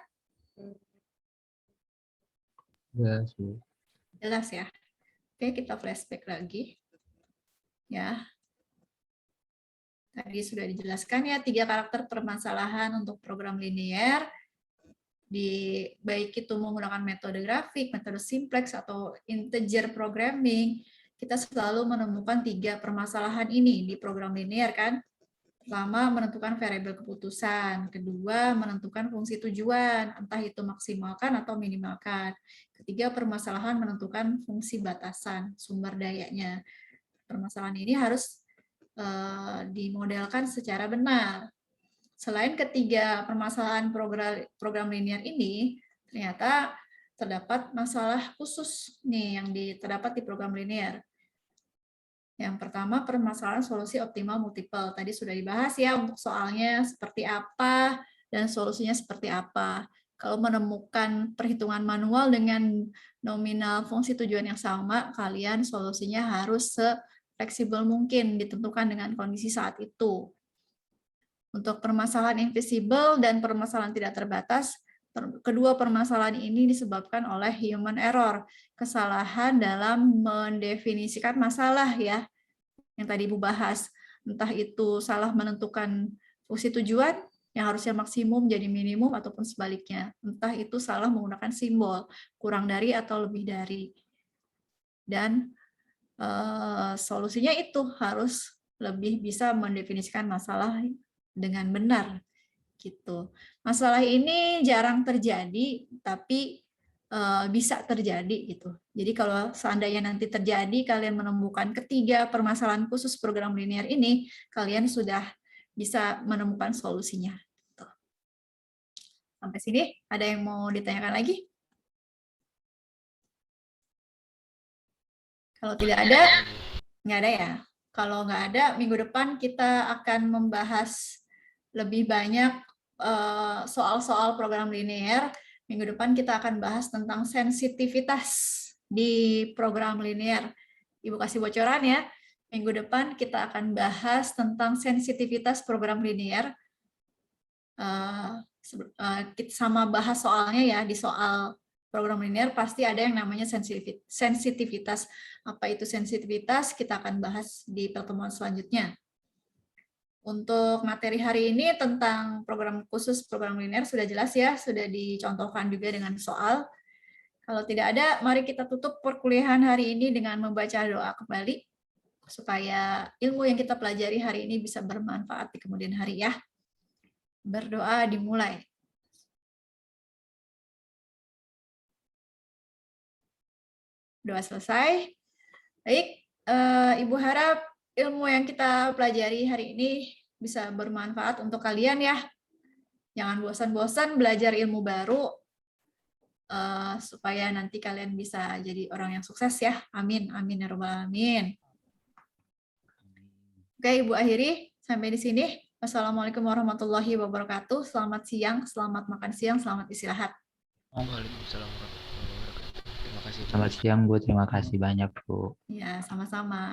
Jelas, Bu. Jelas ya. Oke, kita flashback lagi. Ya. Tadi sudah dijelaskan ya 3 karakter permasalahan untuk program linear. Baik itu menggunakan metode grafik, metode simplex, atau integer programming, kita selalu menemukan 3 permasalahan ini di program linear kan. Pertama, menentukan variabel keputusan. Kedua, menentukan fungsi tujuan, entah itu maksimalkan atau minimalkan. Ketiga, permasalahan menentukan fungsi batasan, sumber dayanya. Permasalahan ini harus dimodelkan secara benar. Selain ketiga permasalahan program linear ini, ternyata terdapat masalah khusus nih yang terdapat di program linear. Yang pertama, permasalahan solusi optimal multiple. Tadi sudah dibahas ya untuk soalnya seperti apa dan solusinya seperti apa. Kalau menemukan perhitungan manual dengan nominal fungsi tujuan yang sama, kalian solusinya harus fleksibel mungkin, ditentukan dengan kondisi saat itu. Untuk permasalahan invisible dan permasalahan tidak terbatas, kedua permasalahan ini disebabkan oleh human error, kesalahan dalam mendefinisikan masalah ya, yang tadi Ibu bahas. Entah itu salah menentukan fungsi tujuan, yang harusnya maksimum jadi minimum, ataupun sebaliknya. Entah itu salah menggunakan simbol, kurang dari atau lebih dari. Dan solusinya itu harus lebih bisa mendefinisikan masalah dengan benar gitu. Masalah ini jarang terjadi tapi bisa terjadi gitu. Jadi kalau seandainya nanti terjadi kalian menemukan ketiga permasalahan khusus program linear ini, kalian sudah bisa menemukan solusinya. Gitu. Sampai sini ada yang mau ditanyakan lagi? Kalau tidak ada, nggak ada ya. Kalau nggak ada, minggu depan kita akan membahas lebih banyak soal-soal program linear. Minggu depan kita akan bahas tentang sensitivitas di program linear. Ibu kasih bocoran ya. Minggu depan kita akan bahas tentang sensitivitas program linear. Sama bahas soalnya ya, di soal program linear pasti ada yang namanya sensitivitas. Apa itu sensitivitas? Kita akan bahas di pertemuan selanjutnya. Untuk materi hari ini tentang program khusus program linear sudah jelas ya, sudah dicontohkan juga dengan soal. Kalau tidak ada, mari kita tutup perkuliahan hari ini dengan membaca doa kembali, supaya ilmu yang kita pelajari hari ini bisa bermanfaat di kemudian hari ya. Berdoa dimulai. Doa selesai. Baik, Ibu harap ilmu yang kita pelajari hari ini bisa bermanfaat untuk kalian ya. Jangan bosan-bosan belajar ilmu baru. supaya nanti kalian bisa jadi orang yang sukses ya. Amin, amin ya robbal alamin. Oke, Ibu akhiri sampai di sini. Wassalamualaikum warahmatullahi wabarakatuh. Selamat siang, selamat makan siang, selamat istirahat. Waalaikumsalam warahmatullahi wabarakatuh. Terima kasih. Bu. Selamat siang Bu, terima kasih banyak Bu. Ya, sama-sama.